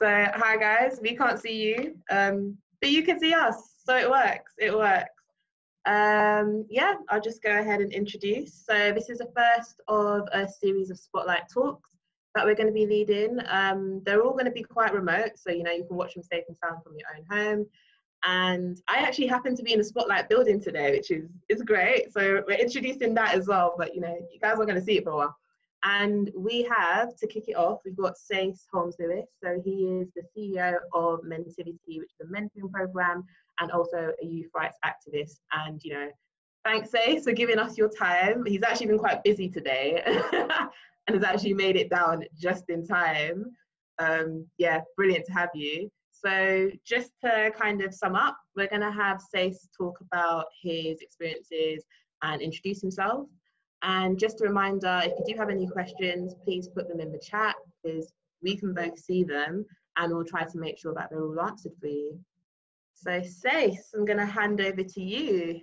So, hi guys, we can't see you, but you can see us. So it works. It works. Yeah, I'll just go ahead and introduce. So this is the first of a series of Spotlight talks that we're going to be leading. They're all going to be quite remote, so you can watch them safe and sound from your own home. And I actually happen to be in the Spotlight building today, which is great. So we're introducing that as well, but you guys are going to see it for a while. And we have, to kick it off, we've got Sace Holmes-Lewis. So he is the CEO of Mentivity, which is a mentoring program, and also a youth rights activist. And, thanks, Sace, for giving us your time. He's actually been quite busy today and has actually made it down just in time. Yeah, brilliant to have you. So just to kind of sum up, we're going to have Sace talk about his experiences and introduce himself. And just a reminder, if you do have any questions, please put them in the chat because we can both see them and we'll try to make sure that they're all answered for you. So Sace, I'm going to hand over to you.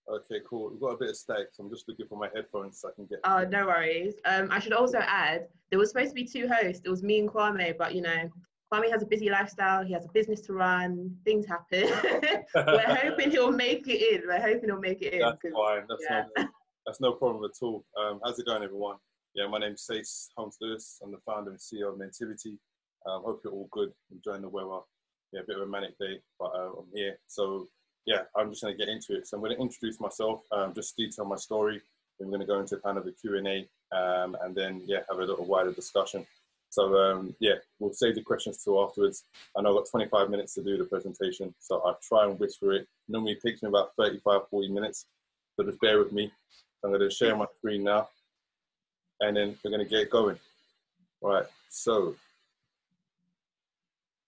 Okay, cool. We've got a bit of static, so I'm just looking for my headphones so I can get... Oh, no worries. I should also add, there was supposed to be two hosts. It was me and Kwame, but Kwame has a busy lifestyle. He has a business to run. Things happen. We're hoping he'll make it in. That's fine. That's no problem at all. How's it going, everyone? Yeah, my name's Sace Holmes-Lewis. I'm the founder and CEO of Mentivity. Hope you're all good, enjoying the weather. Yeah, a bit of a manic day, but I'm here. So yeah, I'm just going to get into it. So I'm going to introduce myself, just detail my story. I'm going to go into kind of a Q&A, and then have a little wider discussion. So we'll save the questions till afterwards. I know I've got 25 minutes to do the presentation, so I'll try and whisper it. Normally it takes me about 35, 40 minutes, so just bear with me. I'm going to share my screen now, and then we're going to get going. Right, so,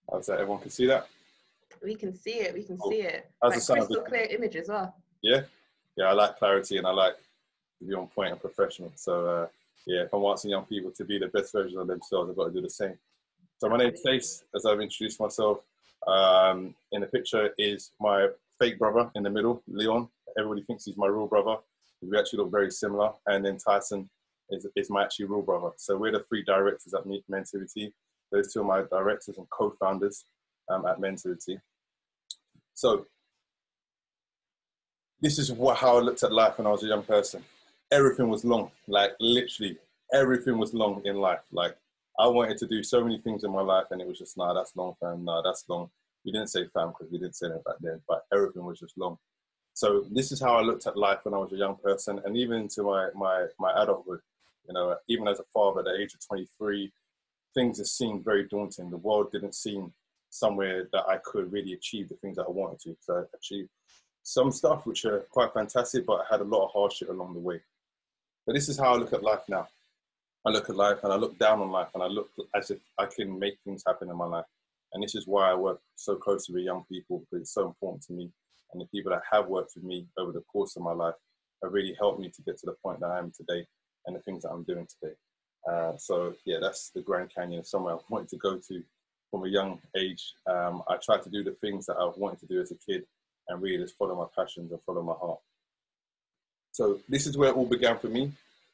how's that? Everyone can see that? We can see it, see it. How's like crystal clear image as well. Yeah, I like clarity and I like to be on point and professional. So if I'm asking young people to be the best version of themselves, I've got to do the same. So my name's Sace, as I've introduced myself. In the picture is my fake brother in the middle, Leon. Everybody thinks he's my real brother. We actually look very similar. And then Tyson is my actually real brother. So we're the three directors at Mentivity. Those two are my directors and co-founders at Mentivity. So this is how I looked at life when I was a young person. Everything was long, like literally everything was long in life. Like I wanted to do so many things in my life and it was just, nah, that's long, fam, nah, that's long. We didn't say fam because we didn't say that back then, but everything was just long. So this is how I looked at life when I was a young person, and even into my adulthood. Even as a father at the age of 23, things just seemed very daunting. The world didn't seem somewhere that I could really achieve the things that I wanted to. So I achieved some stuff which are quite fantastic, but I had a lot of hardship along the way. But this is how I look at life now. I look at life and I look down on life and I look as if I can make things happen in my life. And this is why I work so closely with young people, because it's so important to me. And the people that have worked with me over the course of my life have really helped me to get to the point that I am today and the things that I'm doing today. That's the Grand Canyon, somewhere I wanted to go to from a young age. I tried to do the things that I wanted to do as a kid and really just follow my passions and follow my heart. So this is where it all began for me.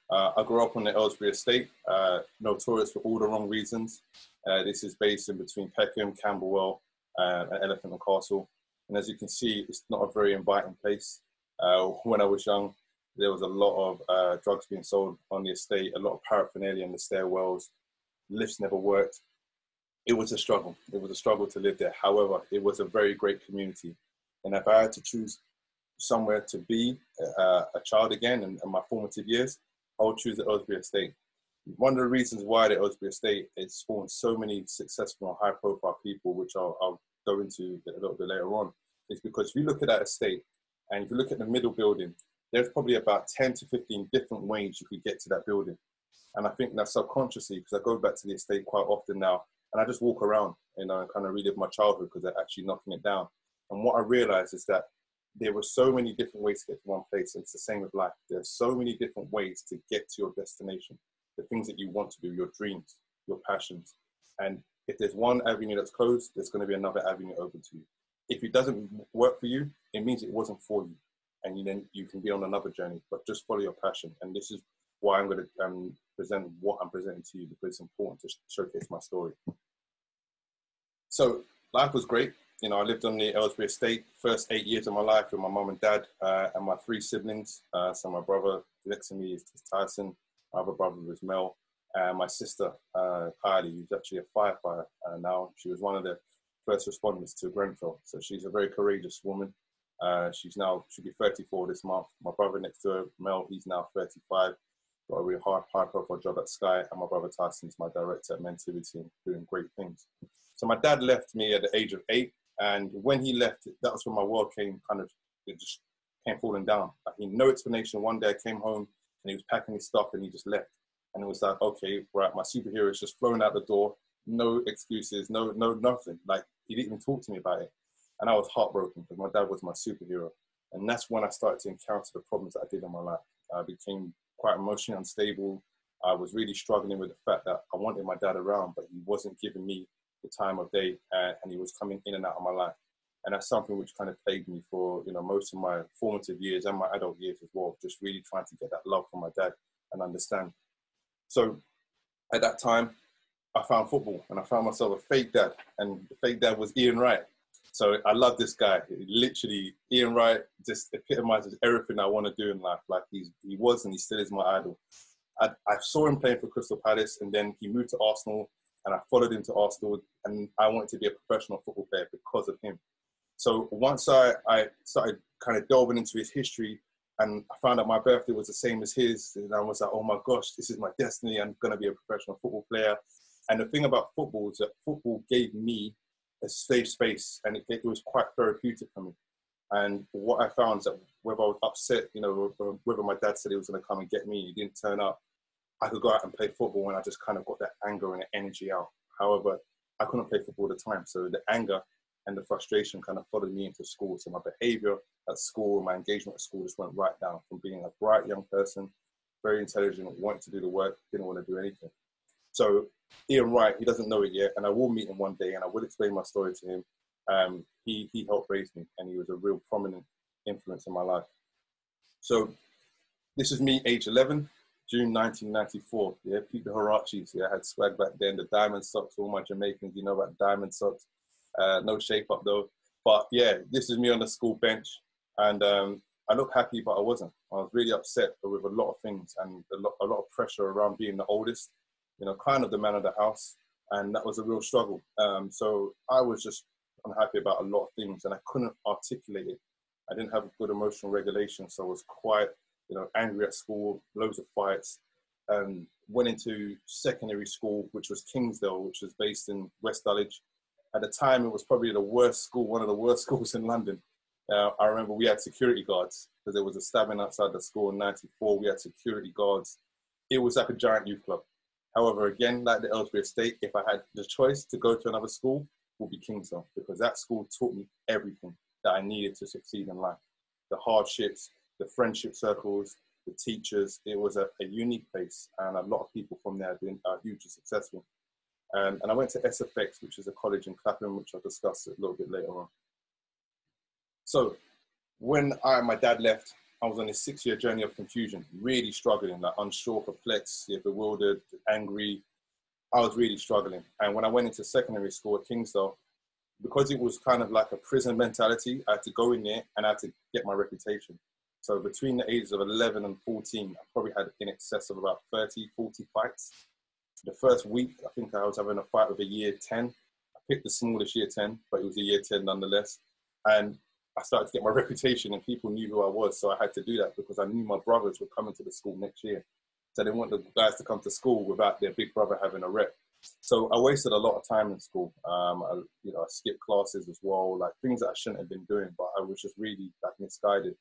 I grew up on the Aylesbury estate, notorious for all the wrong reasons. This is based in between Peckham, Camberwell, and Elephant and Castle. And as you can see, it's not a very inviting place. When I was young, there was a lot of drugs being sold on the estate, a lot of paraphernalia in the stairwells, lifts never worked. It was a struggle. It was a struggle to live there. However, it was a very great community. And if I had to choose somewhere to be a child again in my formative years, I would choose the Aylesbury estate. One of the reasons why the Aylesbury estate has spawned so many successful and high-profile people, which I'll go into a little bit later on, is because if you look at that estate and if you look at the middle building, there's probably about 10 to 15 different ways you could get to that building. And I think that subconsciously, because I go back to the estate quite often now, and I just walk around, and kind of relive my childhood because they're actually knocking it down. And what I realized is that there were so many different ways to get to one place. And it's the same with life. There's so many different ways to get to your destination, the things that you want to do, your dreams, your passions. And if there's one avenue that's closed, there's going to be another avenue open to you. If it doesn't work for you, it means it wasn't for you. And then you can be on another journey, but just follow your passion. And this is why I'm going to present what I'm presenting to you, because it's important to showcase my story. So life was great. You know, I lived on the Aylesbury estate, first 8 years of my life with my mum and dad and my 3 siblings. So my brother next to me is Tyson, my other brother was Mel, and my sister, Kylie, who's actually a firefighter now. She was one of the first responders to Grenfell. So she's a very courageous woman. She'll be 34 this month. My brother next to her, Mel, he's now 35. Got a really high profile job at Sky, and my brother Tyson's my director at Mentivity and doing great things. So my dad left me at the age of 8, and when he left, that was when my world it just came falling down. Like, no explanation. One day I came home and he was packing his stuff and he just left. And it was like, okay, right, my superhero is just thrown out the door, no excuses, no nothing. Like, he didn't even talk to me about it. And I was heartbroken because my dad was my superhero. And that's when I started to encounter the problems that I did in my life. I became quite emotionally unstable. I was really struggling with the fact that I wanted my dad around, but he wasn't giving me the time of day, and he was coming in and out of my life. And that's something which kind of plagued me for, you know, most of my formative years and my adult years as well, just really trying to get that love from my dad and understand. So at that time, I found football and I found myself a fake dad, and the fake dad was Ian Wright. So I love this guy. Literally, Ian Wright just epitomizes everything I want to do in life. Like, he was and he still is my idol. I saw him playing for Crystal Palace, and then he moved to Arsenal, and I followed him to Arsenal, and I wanted to be a professional football player because of him. So once I started kind of delving into his history, and I found out my birthday was the same as his, and I was like, oh my gosh, this is my destiny. I'm going to be a professional football player. And the thing about football is that football gave me a safe space, and it was quite therapeutic for me. And what I found is that whether I was upset, you know, whether my dad said he was going to come and get me, he didn't turn up, I could go out and play football, and I just kind of got that anger and the energy out. However, I couldn't play football at the time. So the anger and the frustration kind of followed me into school. So my behavior at school, my engagement at school just went right down from being a bright young person, very intelligent, wanting to do the work, didn't want to do anything. So Ian Wright, he doesn't know it yet, and I will meet him one day and I will explain my story to him. He helped raise me, and he was a real prominent influence in my life. So this is me, age 11, June 1994. Yeah, Pete the Harachis. Yeah, I had swag back then. The diamond socks, all my Jamaicans, you know about diamond socks. No shape up though. But yeah, this is me on the school bench, and I looked happy, but I wasn't. I was really upset with a lot of things, and a lot of pressure around being the oldest, you know, kind of the man of the house, and that was a real struggle. So I was just unhappy about a lot of things, and I couldn't articulate it. I didn't have good emotional regulation, so I was quite, you know, angry at school, loads of fights. Went into secondary school, which was Kingsdale, which was based in West Dulwich. At the time, it was probably the worst school, one of the worst schools in London. I remember we had security guards because there was a stabbing outside the school in '94. We had security guards. It was like a giant youth club. However, again, like the Aylesbury estate, if I had the choice to go to another school, it would be Kingsdale, because that school taught me everything that I needed to succeed in life. The hardships, the friendship circles, the teachers. It was a unique place, and a lot of people from there have been hugely successful. And I went to SFX, which is a college in Clapham, which I'll discuss a little bit later on. So when my dad left, I was on a 6-year journey of confusion, really struggling, like unsure, perplexed, bewildered, angry. I was really struggling. And when I went into secondary school at Kingsdale, because it was kind of like a prison mentality, I had to go in there and I had to get my reputation. So between the ages of 11 and 14, I probably had in excess of about 30, 40 fights. The first week, I think I was having a fight with a year 10. I picked the smallest year 10, but it was a year 10 nonetheless. And I started to get my reputation, and people knew who I was. So I had to do that because I knew my brothers were coming to the school next year. So I didn't want the guys to come to school without their big brother having a rep. So I wasted a lot of time in school. I skipped classes as well, like things that I shouldn't have been doing, but I was just really like misguided.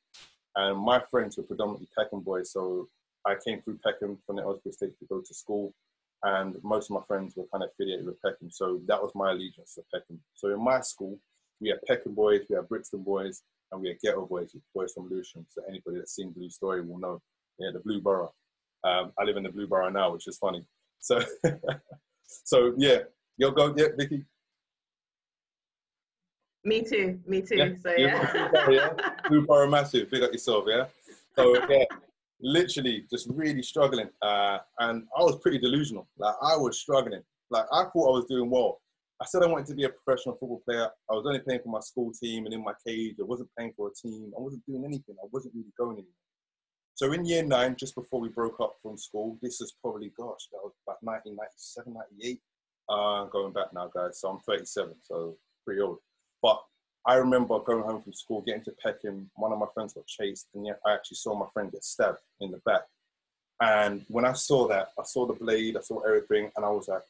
And my friends were predominantly Peckham boys. So I came through Peckham from the Aylesbury estate to go to school. And most of my friends were kind of affiliated with Peckham. So that was my allegiance to Peckham. So in my school, we had Peckham boys, we had Brixton boys, and we had Ghetto boys, boys from Lewisham. So anybody that's seen Blue Story will know, yeah, the Blue Borough. I live in the Blue Borough now, which is funny. So, so yeah, you'll go, yeah, Vicky? Me too, Yeah, so yeah. Blue Borough massive, big up yourself, yeah? So yeah, literally just really struggling. And I was pretty delusional. Like I was struggling. Like I thought I was doing well. I said I wanted to be a professional football player. I was only playing for my school team and in my cage. I wasn't playing for a team. I wasn't doing anything. I wasn't really going anywhere. So in year 9, just before we broke up from school, this is probably, gosh, that was about 1997, 98. Going back now, guys. So I'm 37, so pretty old. But I remember going home from school, getting to Peckham. One of my friends got chased, and yet I actually saw my friend get stabbed in the back. And when I saw that, I saw the blade, I saw everything, and I was like,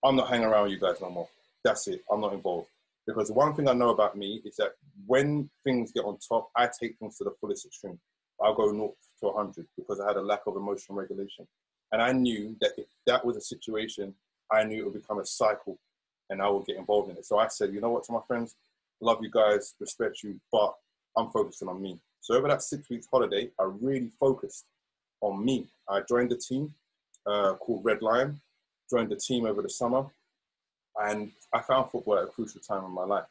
I'm not hanging around with you guys no more. That's it. I'm not involved. Because the one thing I know about me is that when things get on top, I take things to the fullest extreme. I'll go 0 to 100 because I had a lack of emotional regulation. And I knew that if that was a situation, I knew it would become a cycle and I would get involved in it. So I said, you know what, to my friends, love you guys, respect you, but I'm focusing on me. So over that 6 weeks holiday, I really focused on me. I joined a team called Red Lion, joined the team over the summer, and I found football at a crucial time in my life.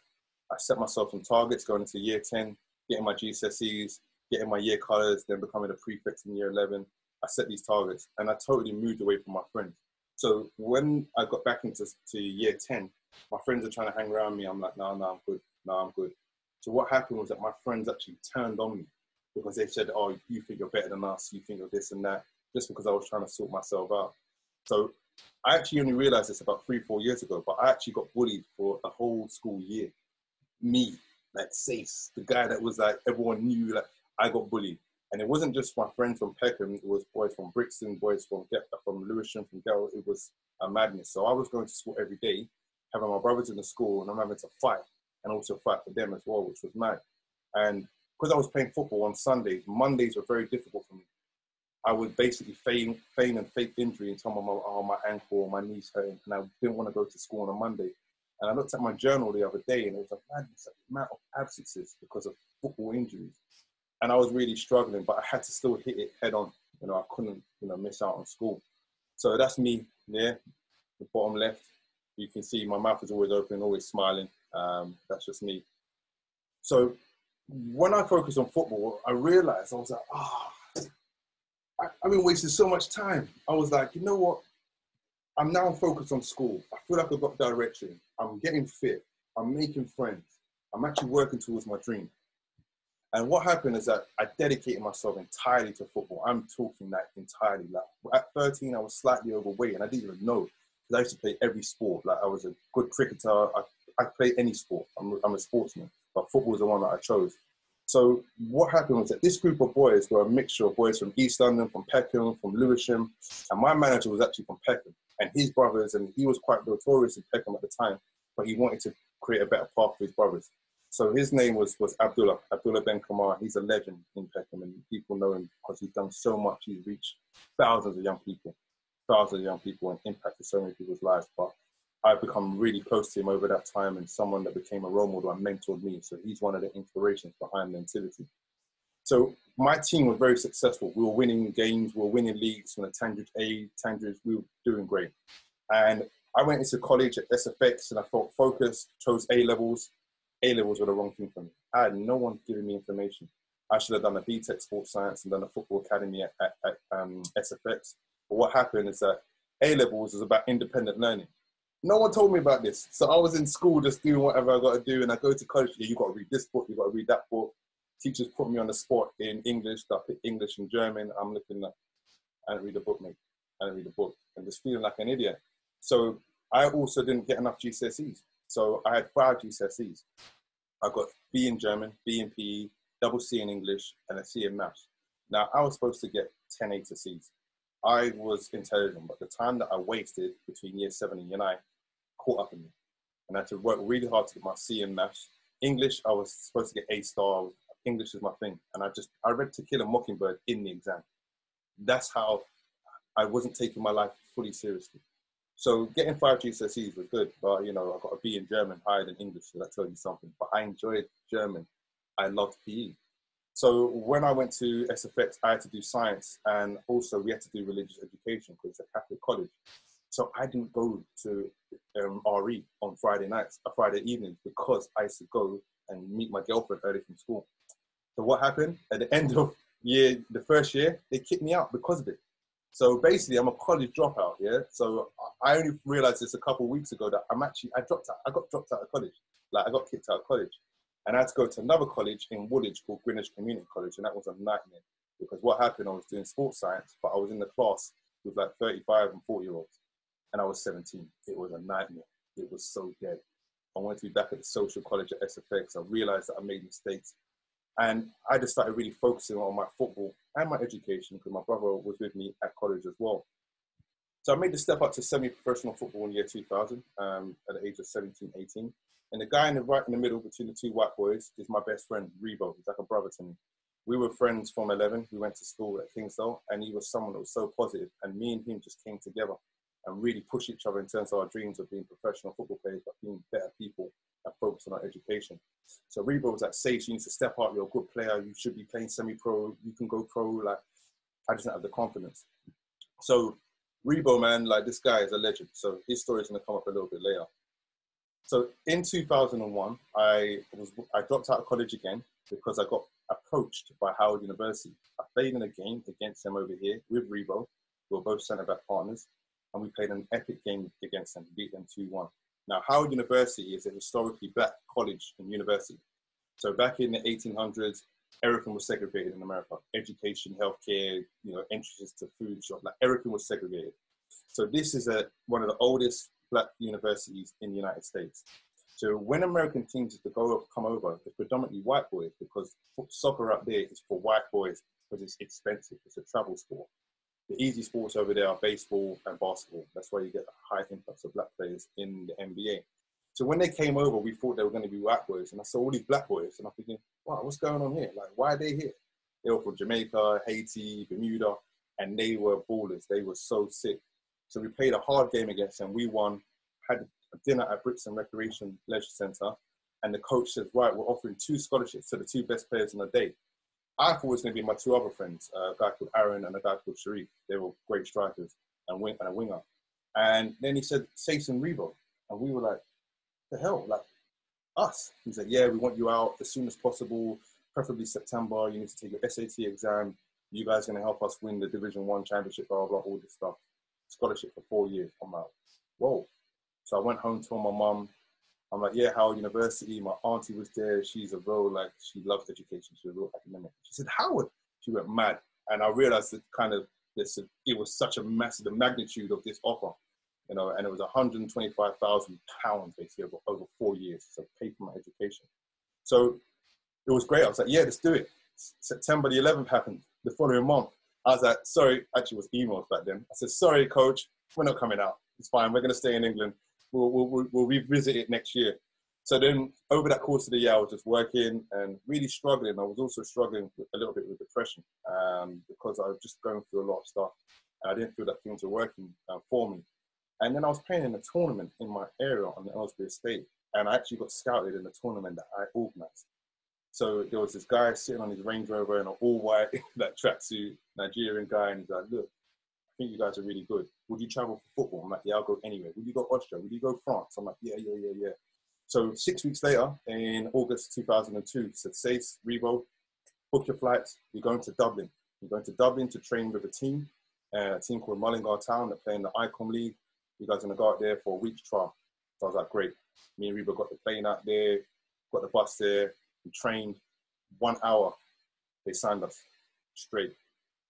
I set myself some targets going into year 10, getting my GCSEs, getting my year colours, then becoming a prefect in year 11. I set these targets and I totally moved away from my friends. So when I got back into year 10, my friends are trying to hang around me. I'm like, no, I'm good. No, I'm good. So what happened was that my friends actually turned on me because they said, oh, you think you're better than us. You think you're this and that, just because I was trying to sort myself out. So I actually only realized this about 3-4 years ago, but I actually got bullied for a whole school year. Me, like Sace, the guy that was like, everyone knew, like I got bullied. And it wasn't just my friends from Peckham, it was boys from Brixton, boys from Lewisham, from Gell. It was a madness. So I was going to school every day, having my brothers in the school, and I'm having to fight, and also fight for them as well, which was mad. And because I was playing football on Sundays, Mondays were very difficult for me. I would basically feign and fake injury and tell my mom, oh, my ankle or my knee's hurting, and I didn't want to go to school on a Monday. And I looked at my journal the other day, and it was like, madness, the amount of absences because of football injuries. And I was really struggling, but I had to still hit it head on. You know, I couldn't, miss out on school. So that's me there, the bottom left. You can see my mouth is always open, always smiling. That's just me. So when I focused on football, I realized, I was like, I've been wasting so much time. I was like, you know what? I'm now focused on school. I feel like I've got direction. I'm getting fit. I'm making friends. I'm actually working towards my dream. And what happened is that I dedicated myself entirely to football. I'm talking like entirely. Like at 13, I was slightly overweight and I didn't even know because I used to play every sport. Like I was a good cricketer. I play any sport. I'm a sportsman, but football is the one that I chose. So what happened was that this group of boys were a mixture of boys from East London, from Peckham, from Lewisham, and my manager was actually from Peckham, and his brothers, and he was quite notorious in Peckham at the time, but he wanted to create a better path for his brothers. So his name was Abdullah Ben Kamar. He's a legend in Peckham, and people know him because he's done so much. He's reached thousands of young people, and impacted so many people's lives. But I've become really close to him over that time, and someone that became a role model and mentored me. So he's one of the inspirations behind Mentility. So my team was very successful. We were winning games, we were winning leagues from the Tandridge A, Tandridge, we were doing great. And I went into college at SFX and I felt focused, chose A-levels. A-levels were the wrong thing for me. I had no one giving me information. I should have done a BTEC Sports Science and done a football academy at SFX. But what happened is that A-levels is about independent learning. No one told me about this. So I was in school just doing whatever I got to do. And I go to college, you got to read this book, you got to read that book. Teachers put me on the spot in English. I picked English and German. I'm looking at, I didn't read the book, mate. I didn't read the book. And just feeling like an idiot. So I also didn't get enough GCSEs. So I had 5 GCSEs. I got B in German, B in PE, double C in English, and a C in maths. Now, I was supposed to get 10 A to Cs. I was intelligent, but the time that I wasted between year 7 and year 9 caught up in me. And I had to work really hard to get my C in maths. English, I was supposed to get A-star. English is my thing. And I read To Kill a Mockingbird in the exam. That's how I wasn't taking my life fully seriously. So getting 5 GCSEs was good, but I got a B in German, higher than English, so that tells you something. But I enjoyed German. I loved PE. So when I went to SFX, I had to do science, and also we had to do religious education because it's a Catholic college. So I didn't go to RE on Friday evenings, because I used to go and meet my girlfriend early from school. So what happened? At the end of the first year, they kicked me out because of it. So basically, I'm a college dropout, yeah? So I only realized this a couple of weeks ago that I got dropped out of college. Like I got kicked out of college. And I had to go to another college in Woolwich called Greenwich Community College. And that was a nightmare because what happened, I was doing sports science, but I was in the class with like 35 and 40-year-olds. And I was 17. It was a nightmare. It was so dead. I wanted to be back at the social college at SFX. I realized that I made mistakes. And I just started really focusing on my football and my education because my brother was with me at college as well. So I made the step up to semi-professional football in the year 2000 at the age of 17, 18. And the guy right in the middle between the two white boys is my best friend, Rebo. He's like a brother to me. We were friends from 11. We went to school at Kingsdale, and he was someone that was so positive. And me and him just came together and really pushed each other in terms of our dreams of being professional football players, but being better people and focus on our education. So Rebo was like, Sage, you need to step up. You're a good player. You should be playing semi-pro. You can go pro. Like, I just didn't have the confidence. So Rebo, man, like this guy is a legend. So his story is going to come up a little bit later. So in 2001, I dropped out of college again because I got approached by Howard University. I played in a game against them over here with Rebo. We were both centre-back partners, and we played an epic game against them, beat them 2-1. Now, Howard University is a historically black college and university. So back in the 1800s, everything was segregated in America. Education, healthcare, entrances to food shop, like everything was segregated. So this is one of the oldest black universities in the United States. So when American teams come over, it's predominantly white boys because soccer up there is for white boys because it's expensive. It's a travel sport. The easy sports over there are baseball and basketball. That's why you get a high influx of black players in the NBA. So when they came over, we thought they were going to be white boys. And I saw all these black boys and I'm thinking, wow, what's going on here? Like, why are they here? They were from Jamaica, Haiti, Bermuda, and they were ballers. They were so sick. So we played a hard game against them. We won, had a dinner at Brixton Recreation Leisure Centre. And the coach said, right, we're offering 2 scholarships to the 2 best players on the day. I thought it was going to be my 2 other friends, a guy called Aaron and a guy called Sharif. They were great strikers and a winger. And then he said, Sage and Rebo. And we were like, the hell, like us? He said, yeah, we want you out as soon as possible, preferably September. You need to take your SAT exam. You guys are going to help us win the Division 1 championship, blah, blah, all this stuff. Scholarship for 4 years. I'm like, whoa. So I went home, told my mum, I'm like, yeah, Howard University. My auntie was there. She's a real, like, she loves education. She's a real academic. She said, Howard. She went mad. And I realized that it was such a massive, the magnitude of this offer, and it was £125,000 basically over 4 years. So paid for my education. So it was great. I was like, yeah, let's do it. September the 11th happened the following month. I was like, sorry, actually it was emails back then. I said, sorry, coach, we're not coming out. It's fine. We're going to stay in England. We'll revisit it next year. So then over that course of the year, I was just working and really struggling. I was also struggling a little bit with depression because I was just going through a lot of stuff. And I didn't feel that things were working for me. And then I was playing in a tournament in my area on the Ellsbury Estate. And I actually got scouted in the tournament that I organised. So there was this guy sitting on his Range Rover in an all-white like tracksuit, Nigerian guy, and he's like, look, I think you guys are really good. Would you travel for football? I'm like, yeah, I'll go anywhere. Would you go Austria? Would you go France? I'm like, yeah. So 6 weeks later, in August 2002, he said, Sage, Rebo, book your flights. You're going to Dublin. You're going to Dublin to train with a team called Mullingar Town. They're playing the ICOM League. You guys are going to go out there for a week's trial. So I was like, great. Me and Rebo got the plane out there, got the bus there. We trained 1 hour. They signed us straight.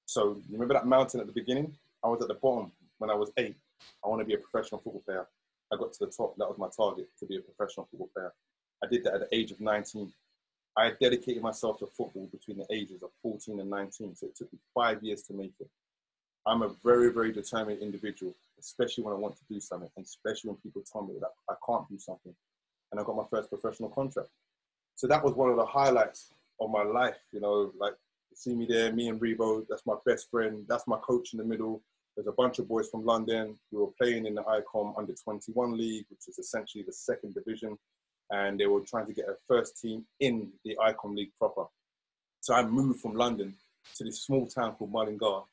So you remember that mountain at the beginning? I was at the bottom when I was 8. I want to be a professional football player. I got to the top. That was my target, to be a professional football player. I did that at the age of 19. I dedicated myself to football between the ages of 14 and 19. So it took me 5 years to make it. I'm a very, very determined individual, especially when I want to do something, and especially when people tell me that I can't do something. And I got my first professional contract. So that was one of the highlights of my life, like see me there, me and Rebo, that's my best friend, that's my coach in the middle. There's a bunch of boys from London. We were playing in the ICOM Under-21 League, which is essentially the 2nd division. And they were trying to get a first team in the ICOM League proper. So I moved from London to this small town called Mullingar,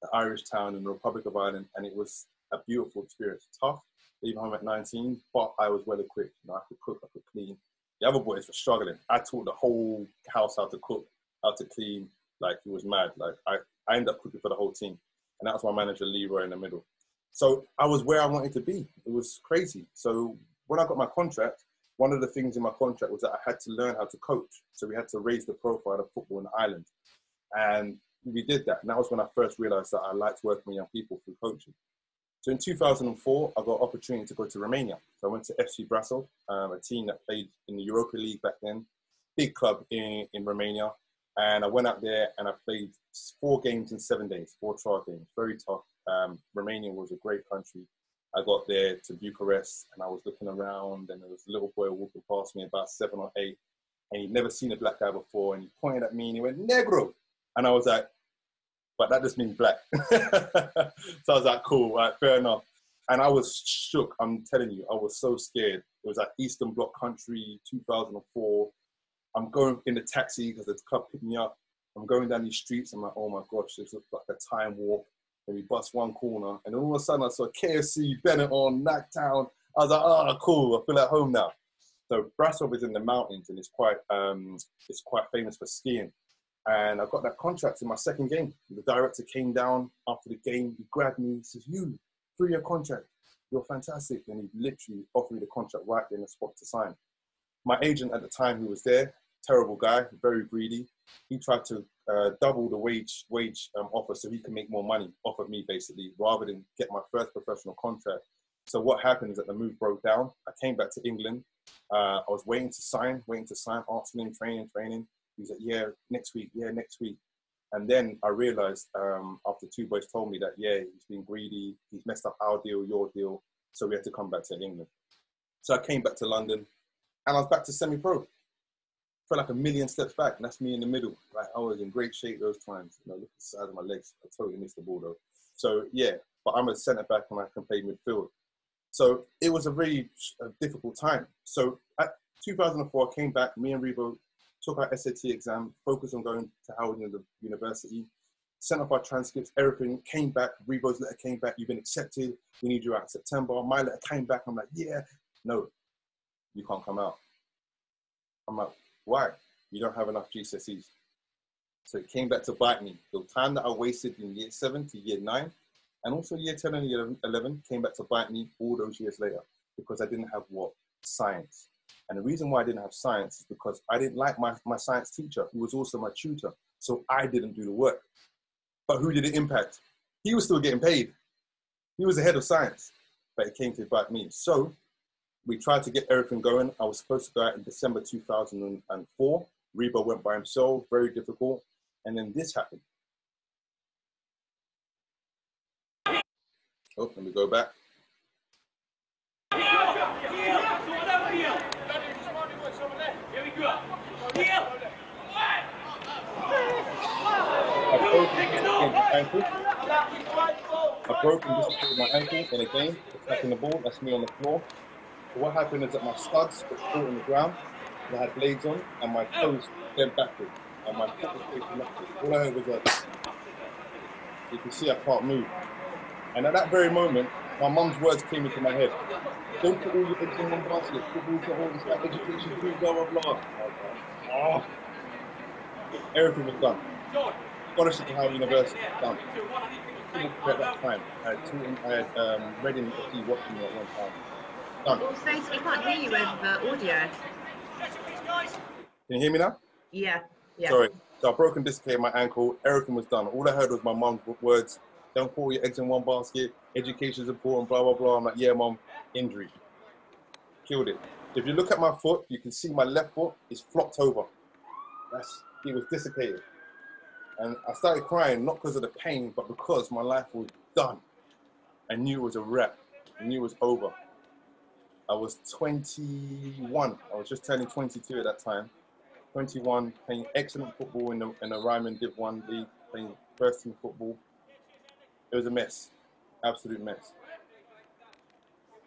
the Irish town in the Republic of Ireland. And it was a beautiful experience. Tough, leaving home at 19, but I was well equipped. I could cook, I could clean. The other boys were struggling. I taught the whole house how to cook, how to clean. Like, it was mad. Like, I ended up cooking for the whole team. And that was my manager, Leroy, in the middle. So I was where I wanted to be. It was crazy. So when I got my contract, one of the things in my contract was that I had to learn how to coach. So we had to raise the profile of football in Ireland. And we did that. And that was when I first realized that I liked working with young people through coaching. So in 2004, I got an opportunity to go to Romania. So I went to FC Brasov, a team that played in the Europa League back then, big club in Romania. And I went out there and I played 4 games in 7 days, 4 trial games, very tough. Romania was a great country. I got there to Bucharest and I was looking around and there was a little boy walking past me, about 7 or 8, and he'd never seen a black guy before. And he pointed at me and he went, "Negro." And I was like, but that just means black. So I was like, cool, right, fair enough. And I was shook, I'm telling you, I was so scared. It was like Eastern Bloc country, 2004. I'm going in the taxi because the club picked me up. I'm going down these streets. I'm like, oh my gosh, this looks like a time warp. And we bust one corner. And then all of a sudden I saw KFC, Benetton, Nacktown. I was like, oh, cool, I feel at home now. So Brasov is in the mountains and it's quite famous for skiing. And I got that contract in my second game. The director came down after the game, he grabbed me, he says, "You, 3-year contract, you're fantastic." And he literally offered me the contract right there in the spot to sign. My agent at the time who was there, terrible guy, very greedy. He tried to double the wage offer so he could make more money off of me basically, rather than get my first professional contract. So what happened is that the move broke down. I came back to England. I was waiting to sign, asking him, training. He said, "Yeah, next week. And then I realized after 2 boys told me that, yeah, he's been greedy, he's messed up our deal, your deal. So we had to come back to England. So I came back to London and I was back to semi-pro. Felt like a million steps back, and that's me in the middle. Like, I was in great shape those times. You know, look at the size of my legs. I totally missed the ball though. So yeah, but I'm a centre back and I can play midfield. So it was a very difficult time. So at 2004, I came back, me and Rebo took our SAT exam, focused on going to Howard University, sent off our transcripts, everything came back. Rebo's letter came back, "You've been accepted, we need you out in September." My letter came back, I'm like, "Yeah." "No, you can't come out." I'm like, "Why?" "You don't have enough GCSEs. So it came back to bite me. The time that I wasted in year 7 to year 9, and also year 10 and year 11 came back to bite me all those years later, because I didn't have what? Science. And the reason why I didn't have science is because I didn't like my science teacher, who was also my tutor. So I didn't do the work. But who did it impact? He was still getting paid. He was the head of science, but it came to bite me. So we tried to get everything going. I was supposed to go out in December 2004. Rebo went by himself, very difficult. And then this happened. Oh, let me go back. I've broken dislocated my ankle in a game, attacking the ball. That's me on the floor. So what happened is that my studs got caught in the ground, and I had blades on, and my toes bent backwards, and my foot was facing upwards. All I heard was a, you can see I can't move. And at that very moment, my mum's words came into my head. "Don't put all your eggs in one basket. Football's not all, it's like education, blah, blah, blah." Oh. Everything was done. Scholarship to Howard University, done. At that time, I had Reading FC watching me at one time. Done. Oh, Stacey, we can't hear you over the audio. Can you hear me now? Yeah. Sorry. So I've broken, dislocated my ankle. Everything was done. All I heard was my mum's words. "Don't put all your eggs in one basket. Education's important, blah, blah, blah." I'm like, "Yeah, mum, injury." Killed it. If you look at my foot, you can see my left foot is flopped over. It was dislocated. And I started crying, not because of the pain, but because my life was done. I knew it was a wrap. I knew it was over. I was 21. I was just turning 22 at that time. 21, playing excellent football in the Ryman Div 1 league, playing first team football. It was a mess, absolute mess.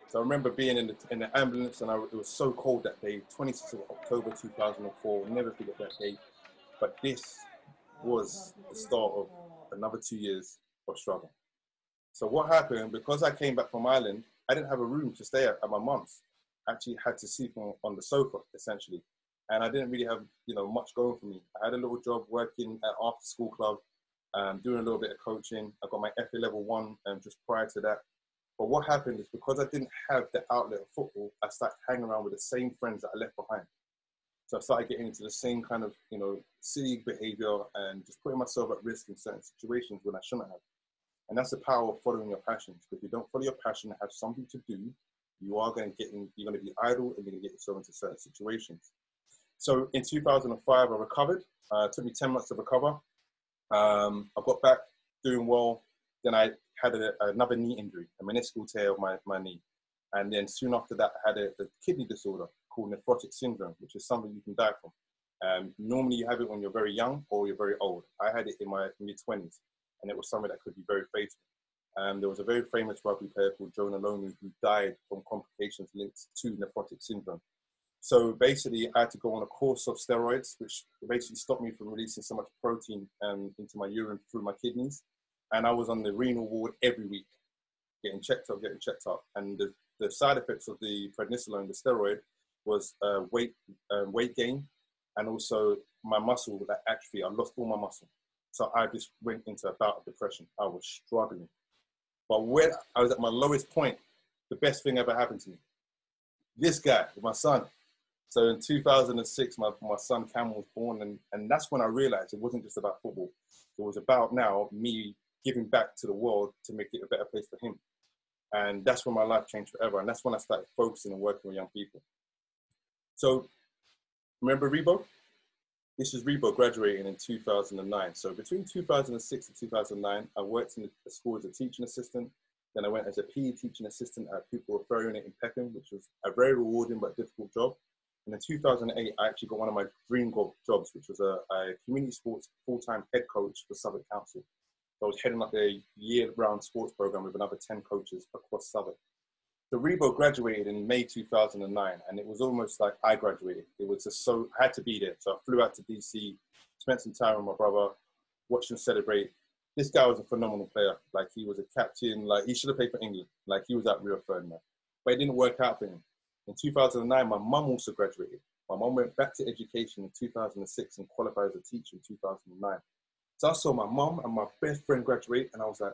So I remember being in the ambulance, and it was so cold that day, 26th of October 2004. Never forget that day. But this was the start of another 2 years of struggle. So what happened, because I came back from Ireland, I didn't have a room to stay at my mum's. I actually had to sleep on the sofa, essentially. And I didn't really have, much going for me. I had a little job working at after school club, doing a little bit of coaching. I got my FA level 1 just prior to that. But what happened is because I didn't have the outlet of football, I started hanging around with the same friends that I left behind. So I started getting into the same kind of, silly behavior and just putting myself at risk in certain situations when I shouldn't have. And that's the power of following your passions. Because if you don't follow your passion and have something to do, you are going to you're going to be idle and you're going to get yourself into certain situations. So in 2005, I recovered. It took me 10 months to recover. I got back doing well. Then I had another knee injury, a meniscal tear of my knee. And then soon after that, I had a kidney disorder called nephrotic syndrome, which is something you can die from. Normally you have it when you're very young or you're very old. I had it in my mid-20s, and it was something that could be very fatal. There was a very famous rugby player called Jonah Lomu who died from complications linked to nephrotic syndrome. So basically, I had to go on a course of steroids, which basically stopped me from releasing so much protein into my urine through my kidneys. And I was on the renal ward every week, getting checked up. And the side effects of the prednisolone, the steroid, was weight gain, and also my muscle, that atrophy. I lost all my muscle. So I just went into a bout of depression. I was struggling. But when I was at my lowest point, the best thing ever happened to me. This guy, my son. So in 2006, my son Cam was born, and that's when I realized it wasn't just about football. It was about now me giving back to the world to make it a better place for him. And that's when my life changed forever. And that's when I started focusing and working with young people. So remember Rebo? This is Rebo graduating in 2009. So between 2006 and 2009, I worked in the school as a teaching assistant. Then I went as a PE teaching assistant at Pupil Referral Unit in Peckham, which was a very rewarding but difficult job. And in 2008, I actually got one of my dream jobs, which was a community sports full-time head coach for Southwark Council. So I was heading up a year-round sports program with another 10 coaches across Southwark. So Rebo graduated in May 2009, and it was almost like I graduated. It was just so, I had to be there. So I flew out to DC, spent some time with my brother, watched him celebrate. This guy was a phenomenal player. Like, he was a captain. Like, he should have played for England. Like, he was at Rio Ferdinand. But it didn't work out for him. In 2009, my mum also graduated. My mum went back to education in 2006 and qualified as a teacher in 2009. So I saw my mum and my best friend graduate, and I was like,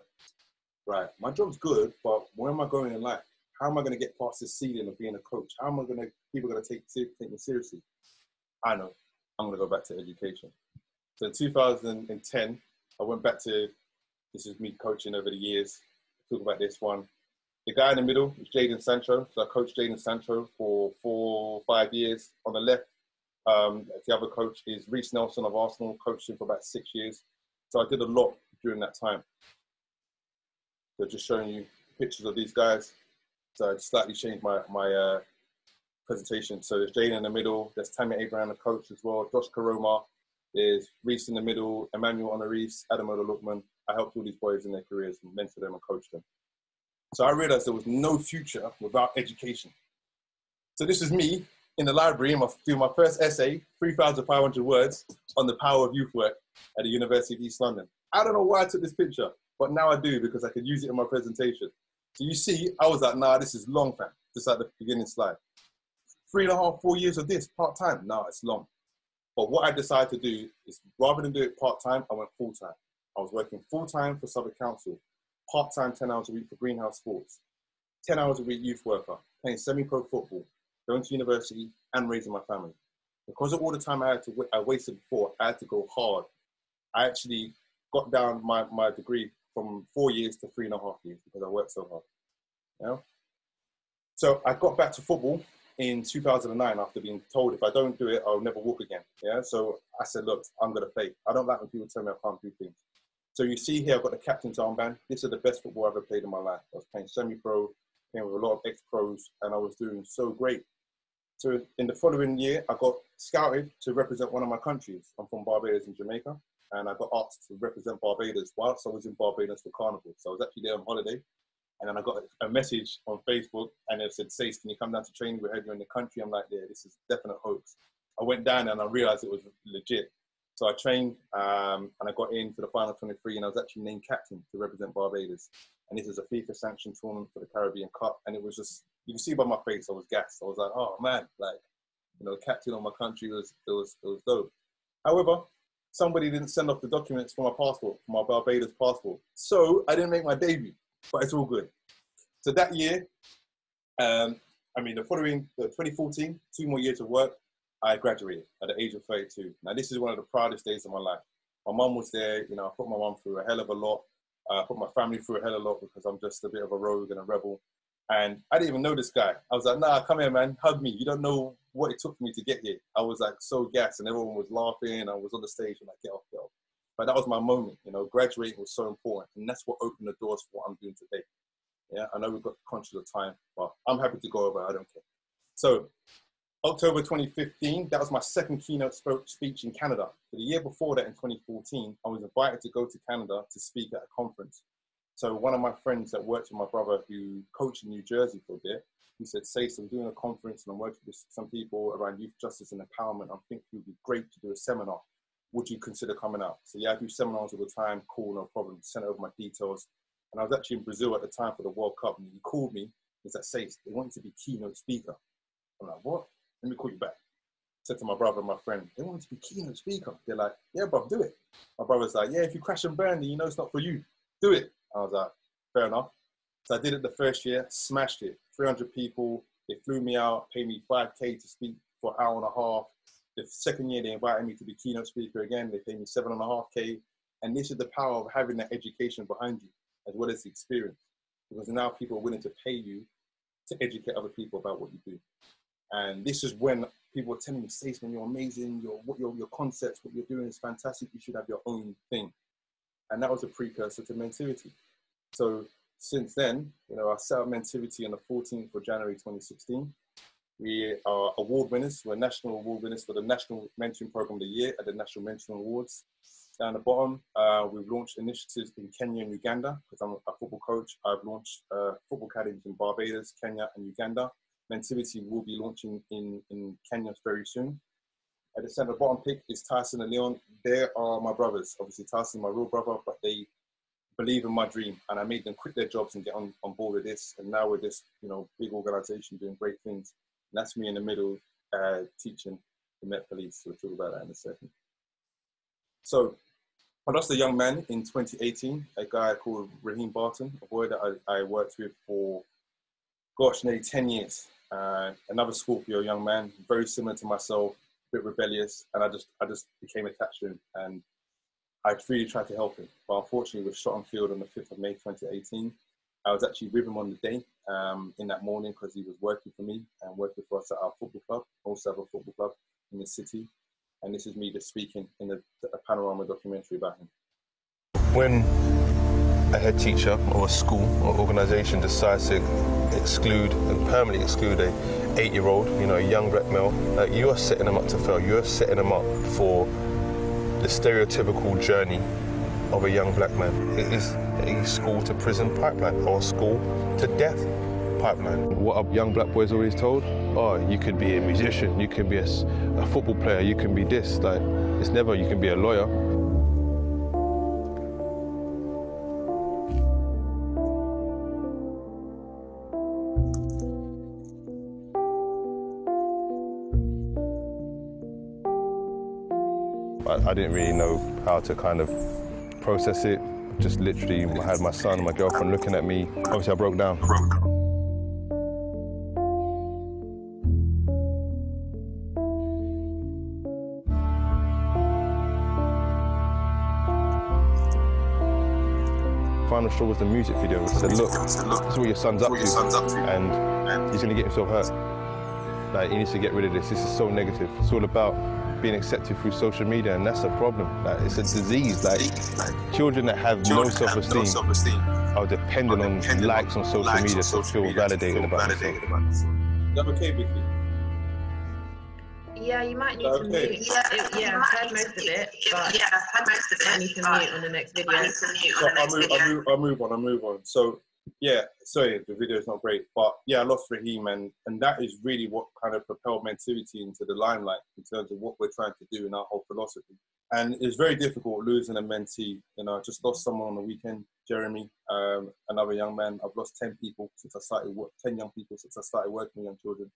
right, my job's good, but where am I going in life? How am I going to get past this ceiling of being a coach? How am I going to, people are going to take me seriously? I know, I'm going to go back to education. So in 2010, I went back to, this is me coaching over the years, talk about this one. The guy in the middle is Jadon Sancho. So I coached Jadon Sancho for 4 or 5 years. On the left, the other coach is Reece Nelson of Arsenal, coached him for about 6 years. So I did a lot during that time. So just showing you pictures of these guys. So I slightly changed my presentation. So there's Jadon in the middle. There's Tammy Abraham, the coach as well. Josh Karoma. There's Reece in the middle. Emmanuel Honoris, Ademola Lookman. I helped all these boys in their careers and mentored them and coached them. So I realized there was no future without education. So this is me in the library doing my first essay, 3,500 words on the power of youth work at the University of East London. I don't know why I took this picture, but now I do because I could use it in my presentation. So you see, I was like, nah, this is long, fam. Just like the beginning slide. 3.5, 4 years of this, part-time. No, it's long. But what I decided to do is rather than do it part-time, I went full-time. I was working full-time for Southwark Council. Part-time, 10 hours a week for Greenhouse Sports, 10 hours a week youth worker, playing semi-pro football, going to university and raising my family. Because of all the time I wasted before, I had to go hard. I actually got down my degree from 4 years to 3.5 years because I worked so hard. You know? So I got back to football in 2009 after being told if I don't do it, I'll never walk again. Yeah. So I said, look, I'm going to play. I don't like when people tell me I can't do things. So you see here, I've got the captain's armband. This is the best football I've ever played in my life. I was playing semi-pro, playing with a lot of ex-pros, and I was doing so great. So in the following year, I got scouted to represent one of my countries. I'm from Barbados and Jamaica, and I got asked to represent Barbados whilst I was in Barbados for Carnival. So I was actually there on holiday, and then I got a message on Facebook, and it said, Sace, can you come down to training? We heard you're in the country. I'm like, yeah, this is a definite hoax. I went down and I realized it was legit. So I trained and I got into the final 23 and I was actually named captain to represent Barbados. And this is a FIFA sanctioned tournament for the Caribbean Cup. And it was just, you can see by my face, I was gassed. I was like, oh man, like, you know, captain of my country was dope. However, somebody didn't send off the documents for my passport, for my Barbados passport. So I didn't make my debut, but it's all good. So that year, I mean, the 2014, 2 more years of work, I graduated at the age of 32. Now, this is one of the proudest days of my life. My mum was there, you know, I put my mum through a hell of a lot. I put my family through a hell of a lot because I'm just a bit of a rogue and a rebel. And I didn't even know this guy. I was like, nah, come here, man, hug me. You don't know what it took for me to get here. I was like so gassed and everyone was laughing. I was on the stage and like, get off, get off. But that was my moment, you know, graduating was so important. And that's what opened the doors for what I'm doing today. Yeah, I know we've got conscious of time, but I'm happy to go over, I don't care. So October 2015, that was my second keynote speech in Canada. So the year before that, in 2014, I was invited to go to Canada to speak at a conference. So one of my friends that worked with my brother who coached in New Jersey for a bit, he said, Sace, I'm doing a conference and I'm working with some people around youth justice and empowerment. I think it would be great to do a seminar. Would you consider coming out? So yeah, I do seminars all the time, cool, no problem. Send over my details. And I was actually in Brazil at the time for the World Cup, and he called me. He's like, Sace, they want you to be keynote speaker. I'm like, what? Let me call you back. I said to my brother and my friend, they want you to be keynote speaker. They're like, yeah, bro, do it. My brother's like, yeah, if you crash and burn, then you know it's not for you. Do it. I was like, fair enough. So I did it the first year, smashed it. 300 people. They flew me out, paid me $5K to speak for an hour and a half. The second year, they invited me to be keynote speaker again. They paid me $7.5K. And this is the power of having that education behind you, as well as the experience. Because now people are willing to pay you to educate other people about what you do. And this is when people were telling me, Sace, man, you're amazing. Your concepts, what you're doing is fantastic. You should have your own thing. And that was a precursor to Mentivity. So since then, you know, I set up Mentivity on the 14th of January 2016. We are award winners. We're national award winners for the National Mentoring Program of the Year at the National Mentoring Awards. Down the bottom, we've launched initiatives in Kenya and Uganda because I'm a football coach. I've launched football academies in Barbados, Kenya, and Uganda. Mentivity will be launching in Kenya very soon. At the center bottom pick is Tyson and Leon. They are my brothers. Obviously, Tyson is my real brother, but they believe in my dream, and I made them quit their jobs and get on board with this. And now we're this, you know, big organization doing great things. And that's me in the middle teaching the Met Police. So we'll talk about that in a second. So I lost a young man in 2018, a guy called Raheem Barton, a boy that I worked with for, gosh, nearly 10 years. Another Scorpio young man, very similar to myself, a bit rebellious, and I just became attached to him, and I really tried to help him. But unfortunately, we were shot and killed on the 5th of May 2018. I was actually with him on the day in that morning because he was working for me and working for us at our football club, also have a football club in the city. And this is me just speaking in a panorama documentary about him. When a head teacher or a school or organisation decides to exclude and permanently exclude a 8-year-old, you know, a young black male, you are setting them up to fail. You are setting them up for the stereotypical journey of a young black man. It is a school to prison pipeline or school to death pipeline. What are young black boys always told? Oh, you could be a musician, you can be a football player, you can be this. Like, it's never you can be a lawyer. I didn't really know how to kind of process it. Just literally, I had my son and my girlfriend looking at me. Obviously, I broke down. Final straw was the music video. It said, look, this is what your son's up to, and he's going to get himself hurt. Like, he needs to get rid of this. This is so negative. It's all about being accepted through social media, and that's a problem. Like, it's a disease. Like, children that have no self-esteem are dependent on likes on social media to feel validated about themselves. Is that okay, Vicky? Yeah, you might need to mute. Yeah, I've heard most of it, but I need to mute on the next video. So I'll move on. So, yeah, sorry, the video is not great, but yeah, I lost Raheem, and that is really what kind of propelled Mentivity into the limelight in terms of what we're trying to do in our whole philosophy. And it's very difficult losing a mentee. You know, I just lost someone on the weekend, Jeremy, another young man. I've lost 10 people since I started 10 young people since I started working with young children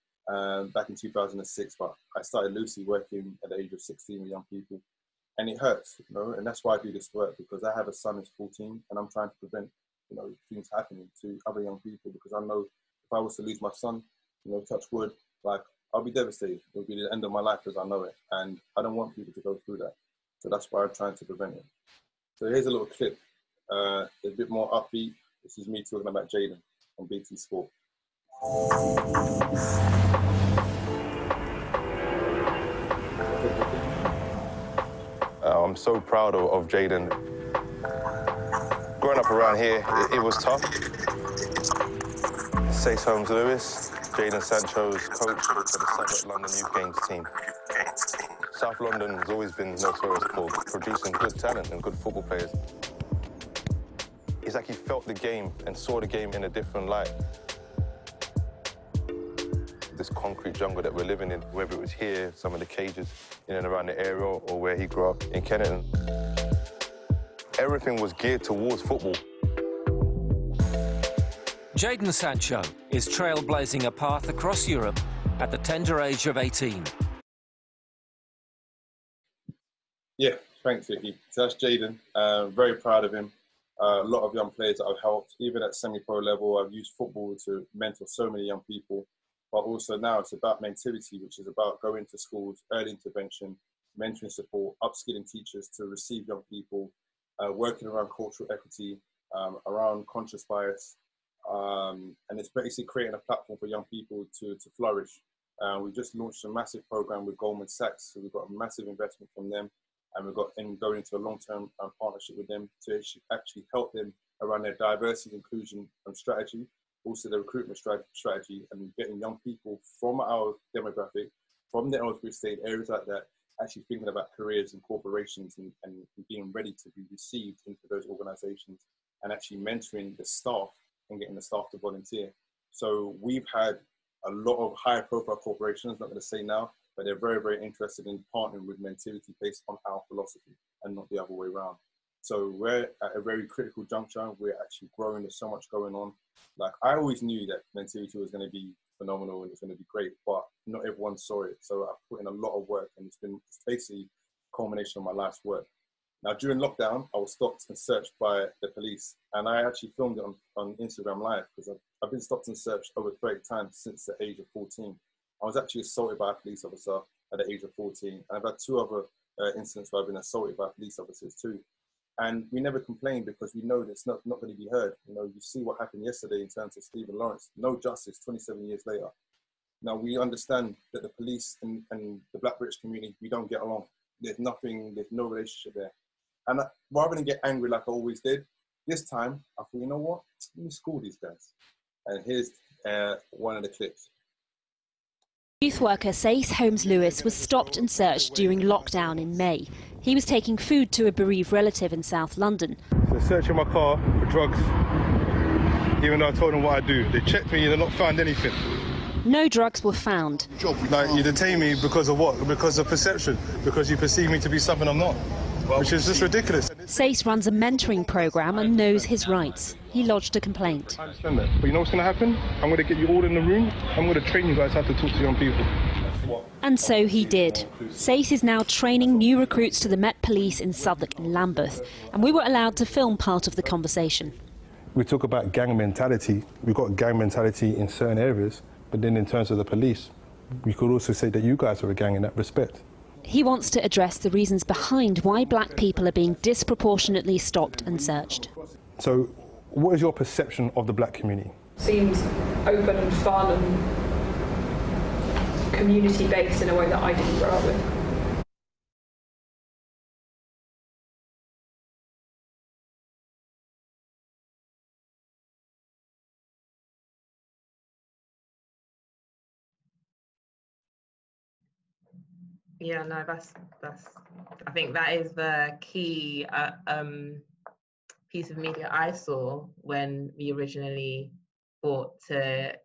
back in 2006. But I started loosely working at the age of 16 with young people, and it hurts, you know. And that's why I do this work, because I have a son who's 14, and I'm trying to prevent you know, things happening to other young people, because I know if I was to lose my son, you know, touch wood, like, I'll be devastated. It'll be the end of my life as I know it. And I don't want people to go through that. So that's why I'm trying to prevent it. So here's a little clip. It's a bit more upbeat. This is me talking about Jaden on BT Sport. I'm so proud of Jaden. Growing up around here, it was tough. Sace Holmes-Lewis, Jaden Sancho's coach for the Southwark London Youth Games team. South London has always been notorious for producing good talent and good football players. It's like he felt the game and saw the game in a different light. This concrete jungle that we're living in, whether it was here, some of the cages in and around the area, or where he grew up in Kennington, everything was geared towards football. Jaden Sancho is trailblazing a path across Europe at the tender age of 18. Yeah, thanks, Vicky. So that's Jaden. Very proud of him. A lot of young players that I've helped, even at semi-pro level. I've used football to mentor so many young people. But also now it's about mentivity, which is about going to schools, early intervention, mentoring support, upskilling teachers to receive young people, working around cultural equity, around conscious bias. And it's basically creating a platform for young people to flourish. We've just launched a massive program with Goldman Sachs, so we've got a massive investment from them, and we've got going into a long-term partnership with them to actually help them around their diversity, inclusion and strategy, also the recruitment strategy, and getting young people from our demographic, from the Aylesbury Estate, areas like that, actually thinking about careers and corporations and being ready to be received into those organizations, and actually mentoring the staff and getting the staff to volunteer. So we've had a lot of high profile corporations, not going to say now, but they're very, very interested in partnering with Mentivity based on our philosophy and not the other way around. So we're at a very critical juncture. We're actually growing. There's so much going on. Like, I always knew that Mentivity was going to be phenomenal and it's going to be great, but not everyone saw it. So I've put in a lot of work, and it's basically a culmination of my life's work. Now, during lockdown, I was stopped and searched by the police, and I actually filmed it on Instagram Live, because I've been stopped and searched over 30 times since the age of 14. I was actually assaulted by a police officer at the age of 14, and I've had 2 other incidents where I've been assaulted by police officers too. And we never complain because we know that it's not going to be heard. You know, you see what happened yesterday in terms of Stephen Lawrence. No justice 27 years later. Now, we understand that the police and the Black British community, we don't get along. There's no relationship there. And rather than get angry like I always did, this time I thought, you know what? Let me school these guys. And here's one of the clips. Youth worker Sace Holmes-Lewis was stopped and searched during lockdown in May. He was taking food to a bereaved relative in South London. So searching my car for drugs, even though I told them what I do. They checked me and they've not found anything. No drugs were found. Like, you detain me because of what? Because of perception, because you perceive me to be something I'm not, which is just ridiculous. Sace runs a mentoring programme and knows his rights. He lodged a complaint. I understand that, but you know what's going to happen? I'm going to get you all in the room. I'm going to train you guys how to talk to young people. And so he did. Sace is now training new recruits to the Met Police in Southwark and Lambeth, and we were allowed to film part of the conversation. We talk about gang mentality. We've got gang mentality in certain areas, but then in terms of the police, we could also say that you guys are a gang in that respect. He wants to address the reasons behind why black people are being disproportionately stopped and searched. So, what is your perception of the black community? Seems open and fun and community-based in a way that I didn't grow up with. Yeah, no, that's. I think that is the key piece of media I saw when we originally thought to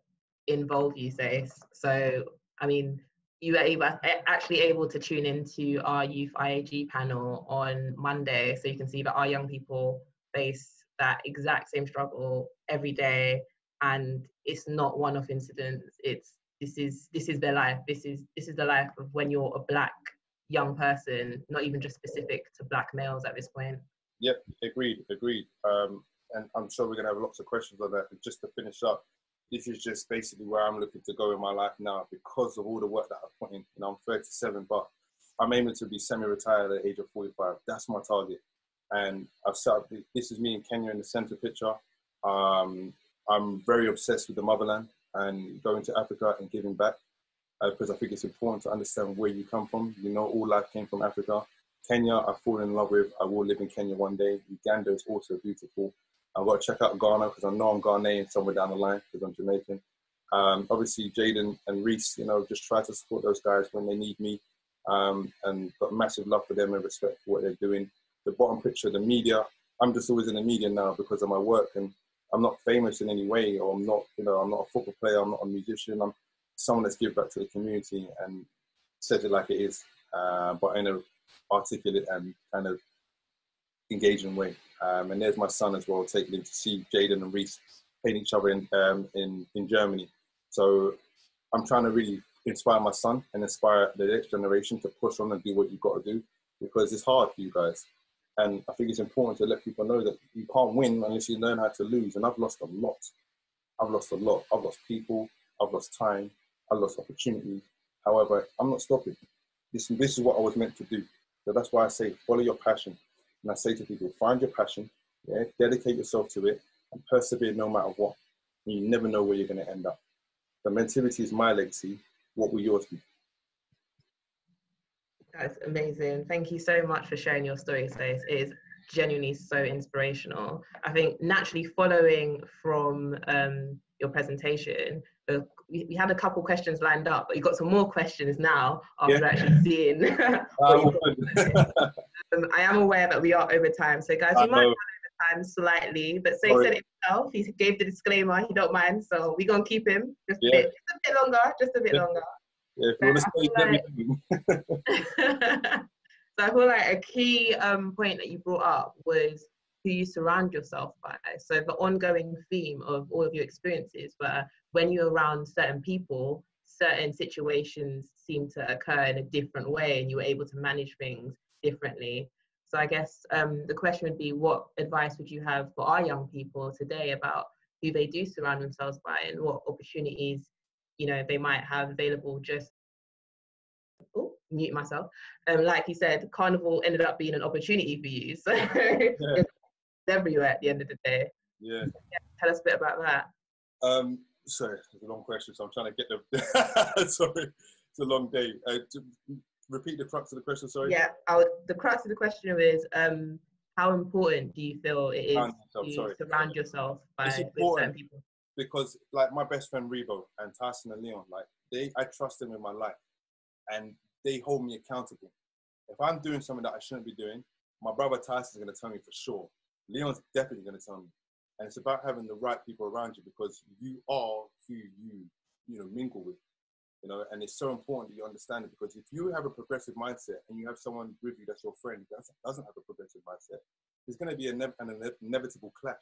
involve you, Sace. So, I mean, you were actually able to tune into our Youth IAG panel on Monday, so you can see that our young people face that exact same struggle every day, and it's not one-off incidents. This is their life. This is the life of when you're a black young person, not even just specific to black males at this point. Yep, agreed. and I'm sure we're going to have lots of questions on that, but just to finish up, this is just basically where I'm looking to go in my life now because of all the work that I've put in. You know, I'm 37, but I'm aiming to be semi-retired at the age of 45. That's my target. And I've set up, this is me in Kenya in the center picture. I'm very obsessed with the motherland and going to Africa and giving back because I think it's important to understand where you come from. You know, all life came from Africa. Kenya, I've fallen in love with. I will live in Kenya one day. Uganda is also beautiful. I've got to check out Ghana because I know I'm Ghanaian somewhere down the line because I'm Jamaican. Obviously, Jaden and Reese, you know, just try to support those guys when they need me, and got massive love for them and respect for what they're doing. The bottom picture, the media, I'm just always in the media now because of my work, and I'm not famous in any way, or I'm not, you know, I'm not a football player, I'm not a musician, I'm someone that's given back to the community and says it like it is, but in an articulate and kind of engaging way. And there's my son as well, taking him to see Jaden and Reese playing each other in Germany. So I'm trying to really inspire my son and inspire the next generation to push on and do what you've got to do, because it's hard for you guys. And I think it's important to let people know that you can't win unless you learn how to lose. And I've lost a lot. I've lost a lot. I've lost people. I've lost time. I've lost opportunities. However, I'm not stopping. This is what I was meant to do. So that's why I say follow your passion. And I say to people, find your passion, yeah, dedicate yourself to it, and persevere no matter what. And you never know where you're going to end up. The mentality is my legacy. What will yours be? That's amazing. Thank you so much for sharing your story, Faith. It is genuinely so inspirational. I think naturally following from your presentation, we had a couple questions lined up, but you got some more questions now after actually seeing what you've got. I am aware that we are over time, so guys, we might run over time slightly, but Faith said it himself. He gave the disclaimer, he don't mind, so we're going to keep him just a bit longer, just a bit longer. Yeah, if you want to stay, so I feel like a key point that you brought up was who you surround yourself by. So the ongoing theme of all of your experiences, where when you're around certain people, certain situations seem to occur in a different way and you were able to manage things differently. So I guess the question would be, what advice would you have for our young people today about who they do surround themselves by and what opportunities, you know, they might have available? Just mute myself. Like you said, Carnival ended up being an opportunity for you, so it's everywhere at the end of the day. Yeah. Tell us a bit about that. Sorry, it's a long question, so I'm trying to get the. Sorry, it's a long day. Repeat the crux of the question. Sorry. Yeah, the crux of the question was, how important do you feel it is to surround yourself by with certain people? Because, like, my best friend Rebo and Tyson and Leon, like, I trust them with my life, and they hold me accountable. If I'm doing something that I shouldn't be doing, my brother Tyson's going to tell me for sure. Leon's definitely going to tell me. And it's about having the right people around you, because you are who you mingle with, you know, and it's so important that you understand it, because if you have a progressive mindset and you have someone with you that's your friend that doesn't have a progressive mindset, there's going to be an inevitable clash.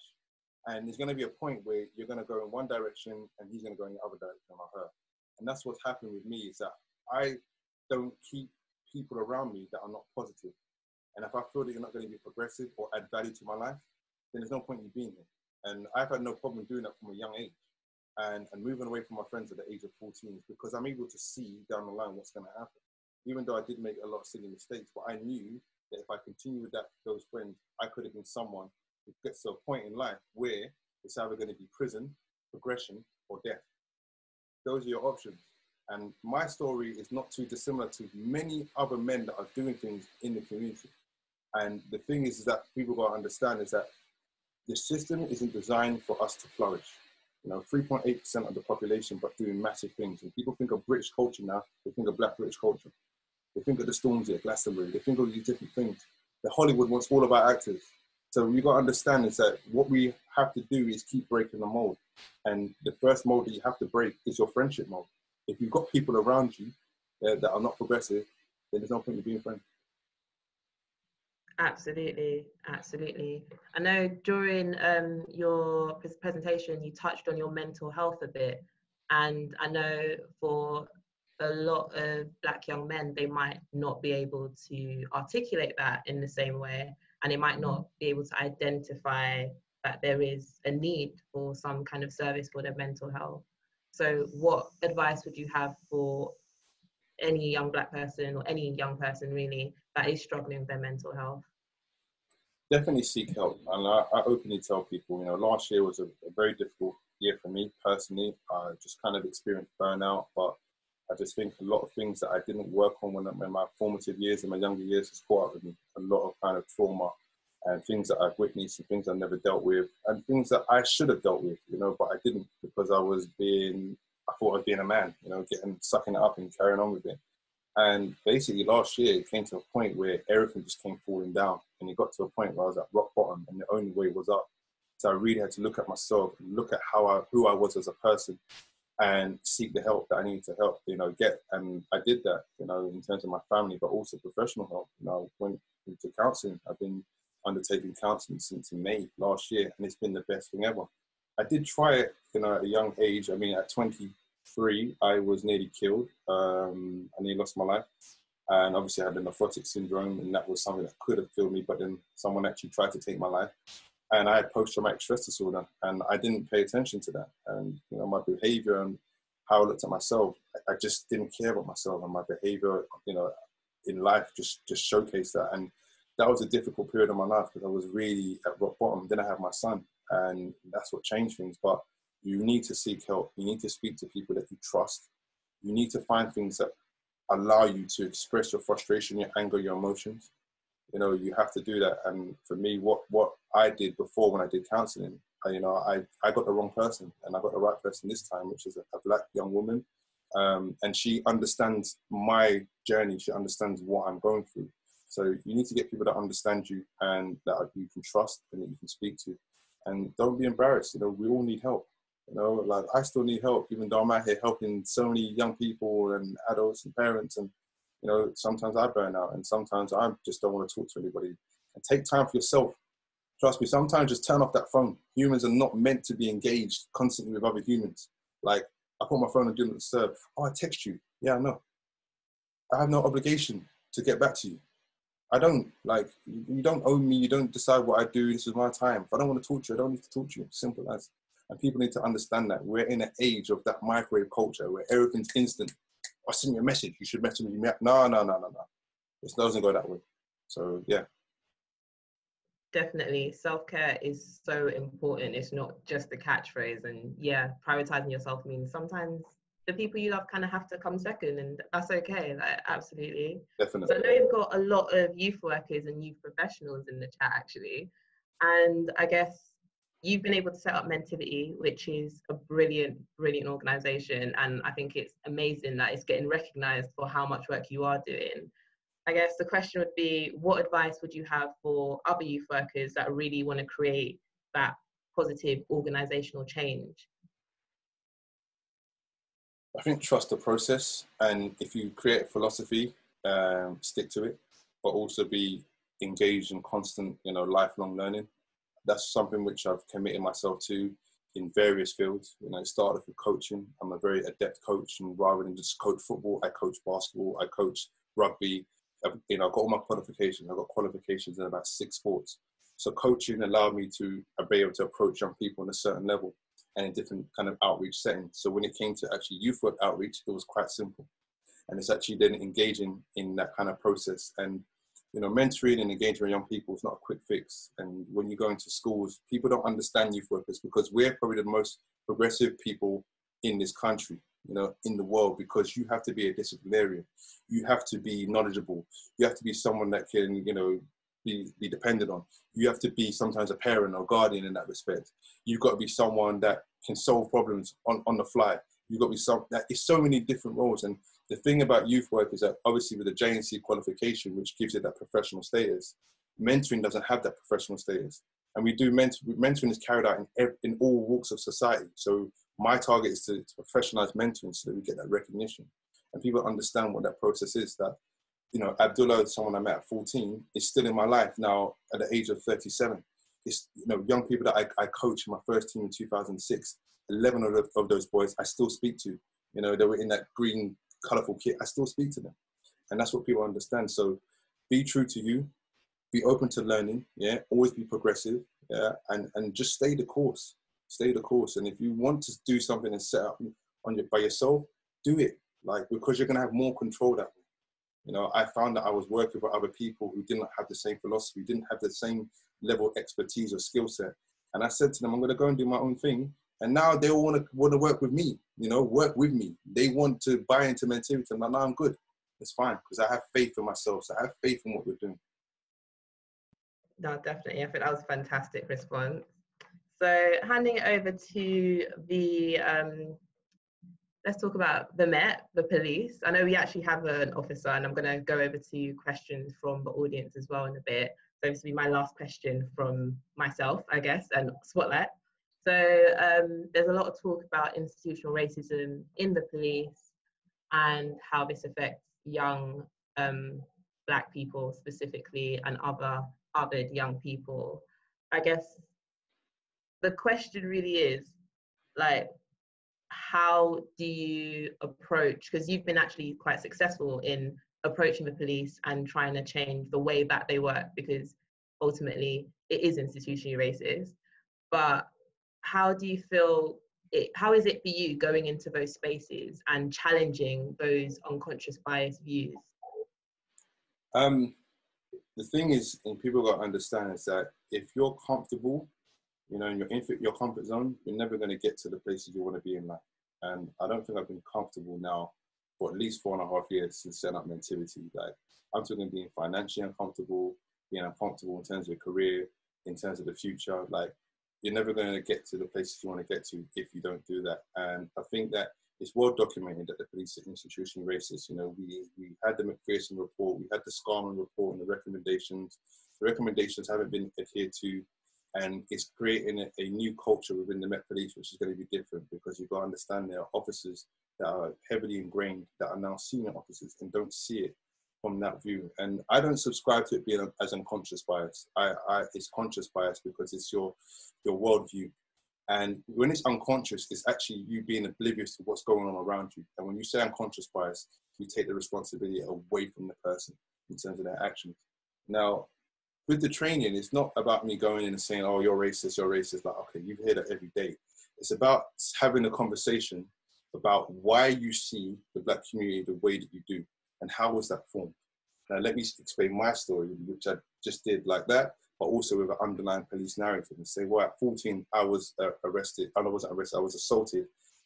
And there's going to be a point where you're going to go in one direction and he's going to go in the other direction, or her. And that's what's happened with me, is that I don't keep people around me that are not positive. And if I feel that you're not going to be progressive or add value to my life, then there's no point in you being here. And I've had no problem doing that from a young age. And moving away from my friends at the age of 14 is because I'm able to see down the line what's going to happen. Even though I did make a lot of silly mistakes, but I knew that if I continue with those friends, I could have been someone who gets to a point in life where it's either going to be prison, progression, or death. Those are your options. And my story is not too dissimilar to many other men that are doing things in the community. And the thing is that people got to understand is that the system isn't designed for us to flourish. You know, 3.8% of the population, but doing massive things. And people think of British culture now, they think of Black British culture. They think of the Stormzy, Glastonbury, they think of these different things. The Hollywood wants all of our actors. So you got to understand is that what we have to do is keep breaking the mold. And the first mold that you have to break is your friendship mold. If you've got people around you that are not progressive, then there's no point in being friends. Absolutely, absolutely. I know during your presentation, you touched on your mental health a bit. And I know for a lot of Black young men, they might not be able to articulate that in the same way. And they might not be able to identify that there is a need for some kind of service for their mental health. So what advice would you have for any young Black person, or any young person really, that is struggling with their mental health? Definitely seek help. And I openly tell people, last year was a very difficult year for me personally. I just kind of experienced burnout, but I just think a lot of things that I didn't work on when in my formative years and my younger years has caught up with me. A lot of kind of trauma and things that I've witnessed and things I've never dealt with and things that I should have dealt with, but I didn't, because I thought I was being a man, sucking it up and carrying on with it. And basically last year it came to a point where everything just came falling down, and it got to a point where I was at rock bottom and the only way was up. So I really had to look at myself and look at who I was as a person and seek the help that I needed to get. And I did that, in terms of my family, but also professional help. I went into counselling. I've been undertaking counselling since May last year, and it's been the best thing ever. I did try it, at a young age. I mean, at 23, I was nearly killed. I nearly lost my life. And obviously I had the nephrotic syndrome, and that was something that could have killed me, but then someone actually tried to take my life. And I had post-traumatic stress disorder, and I didn't pay attention to that. And, my behavior and how I looked at myself, I just didn't care about myself, and my behavior, in life just showcased that. And that was a difficult period of my life, because I was really at rock bottom. Then I had my son, and that's what changed things. But you need to seek help. You need to speak to people that you trust. You need to find things that allow you to express your frustration, your anger, your emotions. You have to do that. And for me, what I did before when I did counselling, I got the wrong person, and I got the right person this time, which is a Black young woman. And she understands my journey. She understands what I'm going through. So you need to get people that understand you and that you can trust and that you can speak to. And don't be embarrassed. We all need help. Like I still need help, even though I'm out here helping so many young people and adults and parents. And, sometimes I burn out, and sometimes I just don't want to talk to anybody. And take time for yourself. Trust me, sometimes just turn off that phone. Humans are not meant to be engaged constantly with other humans. Like, I put my phone on Do Not Disturb. Oh, I text you. Yeah, I know. I have no obligation to get back to you. I don't. Like, you don't owe me. You don't decide what I do. This is my time. If I don't want to talk to you, I don't need to talk to you. Simple as. And people need to understand that we're in an age of that microwave culture where everything's instant. I send you a message. You should message me. No. It doesn't go that way. So, yeah. Definitely. Self-care is so important. It's not just the catchphrase. And yeah, prioritizing yourself means sometimes the people you love kind of have to come second, and that's okay. Like, absolutely. Definitely. So I know you've got a lot of youth workers and youth professionals in the chat, actually. And I guess you've been able to set up Mentivity, which is a brilliant organization. And I think it's amazing that it's getting recognized for how much work you are doing. I guess the question would be, what advice would you have for other youth workers that really want to create that positive organizational change? I think trust the process. And if you create a philosophy, stick to it, but also be engaged in constant, lifelong learning. That's something which I've committed myself to in various fields. It started with coaching. I'm a very adept coach, and rather than just coach football, I coach basketball, I coach rugby. I've got all my qualifications. I've got qualifications in about 6 sports. So coaching allowed me to be able to approach young people on a certain level and in different kind of outreach settings. So when it came to actually youth work outreach, it was quite simple. And it's actually then engaging in that kind of process. And mentoring and engaging with young people is not a quick fix. And when you go into schools, people don't understand youth workers, because we're probably the most progressive people in this country, in the world, because you have to be a disciplinarian. You have to be knowledgeable. You have to be someone that can, be depended on. You have to be sometimes a parent or guardian in that respect. You've got to be someone that can solve problems on the fly. You've got to be it's so many different roles. And the thing about youth work is that obviously with the JNC qualification, which gives it that professional status, mentoring doesn't have that professional status. And we do mentoring is carried out in all walks of society. So my target is to professionalize mentoring so that we get that recognition. And people understand what that process is, that, Abdullah, someone I met at 14, is still in my life now at the age of 37. It's, young people that I coached in my first team in 2006, 11 of those boys I still speak to. They were in that green, colourful kit. I still speak to them. And that's what people understand. So be true to you. Be open to learning. Yeah. Always be progressive. yeah, and just stay the course. Stay the course. And if you want to do something and set up by yourself, do it. Like, because you're gonna have more control that way. You know, I found that I was working with other people who didn't have the same philosophy, didn't have the same level of expertise or skill set. And I said to them, I'm gonna go and do my own thing. And now they all want to work with me, you know, work with me. They want to buy into Mentivity. I'm like, no, I'm good. It's fine, because I have faith in myself. So I have faith in what we're doing. No, definitely. I think that was a fantastic response. So handing it over to the, let's talk about the Met, the police. I know we actually have an officer, and I'm going to go over to questions from the audience as well in a bit. So this will be my last question from myself, I guess, and Spotlight. So there's a lot of talk about institutional racism in the police and how this affects young Black people specifically and othered young people. I guess the question really is, like, how do you approach, because you've been actually quite successful in approaching the police and trying to change the way that they work, because ultimately it is institutionally racist, but how do you feel how is it for you going into those spaces and challenging those unconscious bias views? The thing is, and people got to understand, is that if you're comfortable, you know, and you're in your comfort zone, you're never going to get to the places you want to be in life. And I don't think I've been comfortable now for at least 4.5 years since setting up Mentivity. Like, I'm talking being financially uncomfortable, being uncomfortable in terms of your career, in terms of the future. Like, you're never going to get to the places you want to get to if you don't do that. And I think that it's well documented that the police are institutionally racist. You know, we had the McPherson report, we had the Scarman report, and the recommendations. The recommendations haven't been adhered to, and it's creating a new culture within the Met Police, which is going to be different, because you've got to understand there are officers that are heavily ingrained, that are now senior officers, and don't see it from that view. And I don't subscribe to it being as unconscious bias. It's conscious bias, because it's your worldview. And when it's unconscious, it's actually you being oblivious to what's going on around you. And when you say unconscious bias, you take the responsibility away from the person in terms of their actions. Now, with the training, it's not about me going in and saying, oh, you're racist. Like, okay, you hear that every day. It's about having a conversation about why you see the Black community the way that you do, and how was that formed. Now, let me explain my story, which I just did like that, but also with an underlying police narrative, and say, well, at 14, I was arrested. I wasn't arrested, I was assaulted.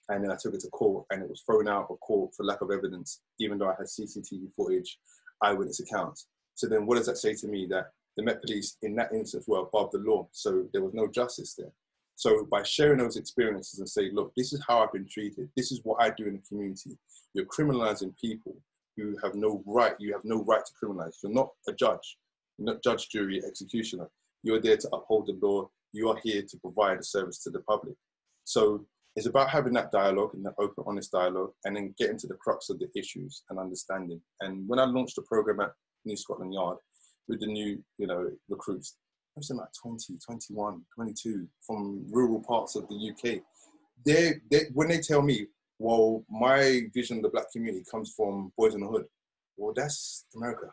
And then I took it to court, and it was thrown out of court for lack of evidence, even though I had CCTV footage, eyewitness accounts. So then what does that say to me? That the Met Police in that instance were above the law. So there was no justice there. So by sharing those experiences and say, look, this is how I've been treated. This is what I do in the community. You're criminalizing people who have no right. You have no right to criminalize. You're not a judge. You're not judge, jury, executioner. You're there to uphold the law. You are here to provide a service to the public. So it's about having that dialogue, and that open, honest dialogue, and then getting to the crux of the issues and understanding. And when I launched the program at New Scotland Yard with the new, you know, recruits, I was like 20, 21, 22 from rural parts of the UK. When they tell me, well, my vision of the Black community comes from Boys in the Hood. Well, that's America,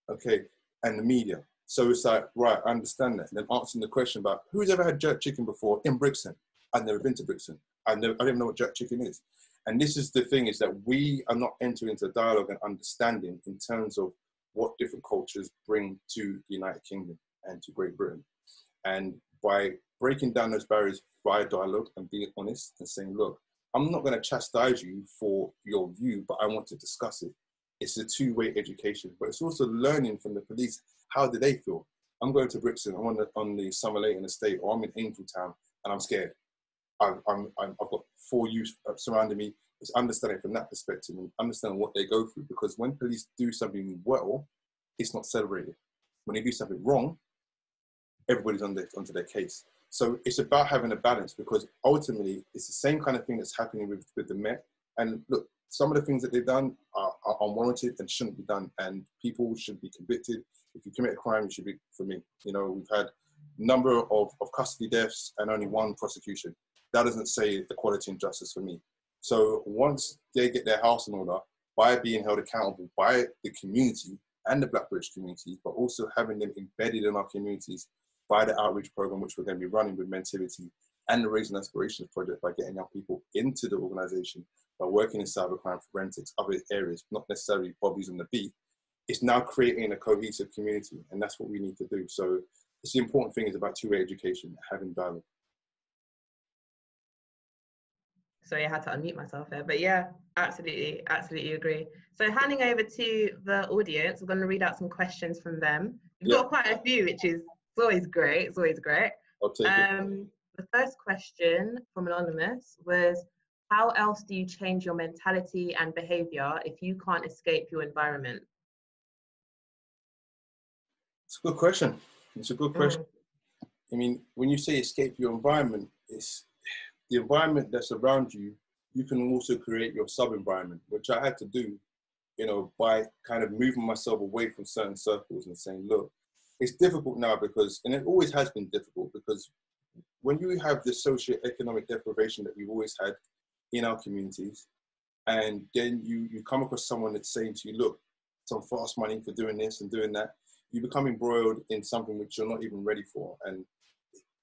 okay, and the media. So it's like, right, I understand that. And then answering the question about who's ever had jerk chicken before in Brixton? I've never been to Brixton. I don't even know what jerk chicken is. And this is the thing, is that we are not entering into dialogue and understanding in terms of what different cultures bring to the United Kingdom and to Great Britain. And by breaking down those barriers via dialogue and being honest and saying, look, I'm not going to chastise you for your view, but I want to discuss it. It's a two-way education, but it's also learning from the police. How do they feel? I'm going to Brixton, I'm on the Summer Leighton estate, or I'm in Angeltown, and I'm scared. I've got 4 youth surrounding me. It's understanding from that perspective and understanding what they go through, because when police do something well, it's not celebrated. When they do something wrong, everybody's onto their case. So it's about having a balance, because ultimately it's the same kind of thing that's happening with the Met. And look, some of the things that they've done are unwarranted and shouldn't be done, and people should be convicted. If you commit a crime, you should be, for me. You know, we've had a number of custody deaths and only 1 prosecution. That doesn't say equality and justice for me. So once they get their house in order, by being held accountable by the community and the Black British community, but also having them embedded in our communities by the outreach program, which we're going to be running with Mentivity, and the Raising Aspirations project by getting young people into the organisation, by working in cybercrime, forensics, other areas, not necessarily Bobby's on the beat. It's now creating a cohesive community, and that's what we need to do. So it's the important thing is about two-way education, having dialogue. Sorry, I had to unmute myself there, but yeah, absolutely agree. So handing over to the audience, we're going to read out some questions from them. We've got quite a few, which is always great. It's always great. I'll take it. The first question from Anonymous was, how else do you change your mentality and behavior if you can't escape your environment? It's a good question. It's a good question. I mean, when you say escape your environment, it's the environment that's around you. You can also create your sub-environment, which I had to do, you know, by kind of moving myself away from certain circles and saying, look, it's difficult now because, and it always has been difficult, because when you have the socio-economic deprivation that we've always had in our communities, and then you come across someone that's saying to you, look, some fast money for doing this and doing that, you become embroiled in something which you're not even ready for. And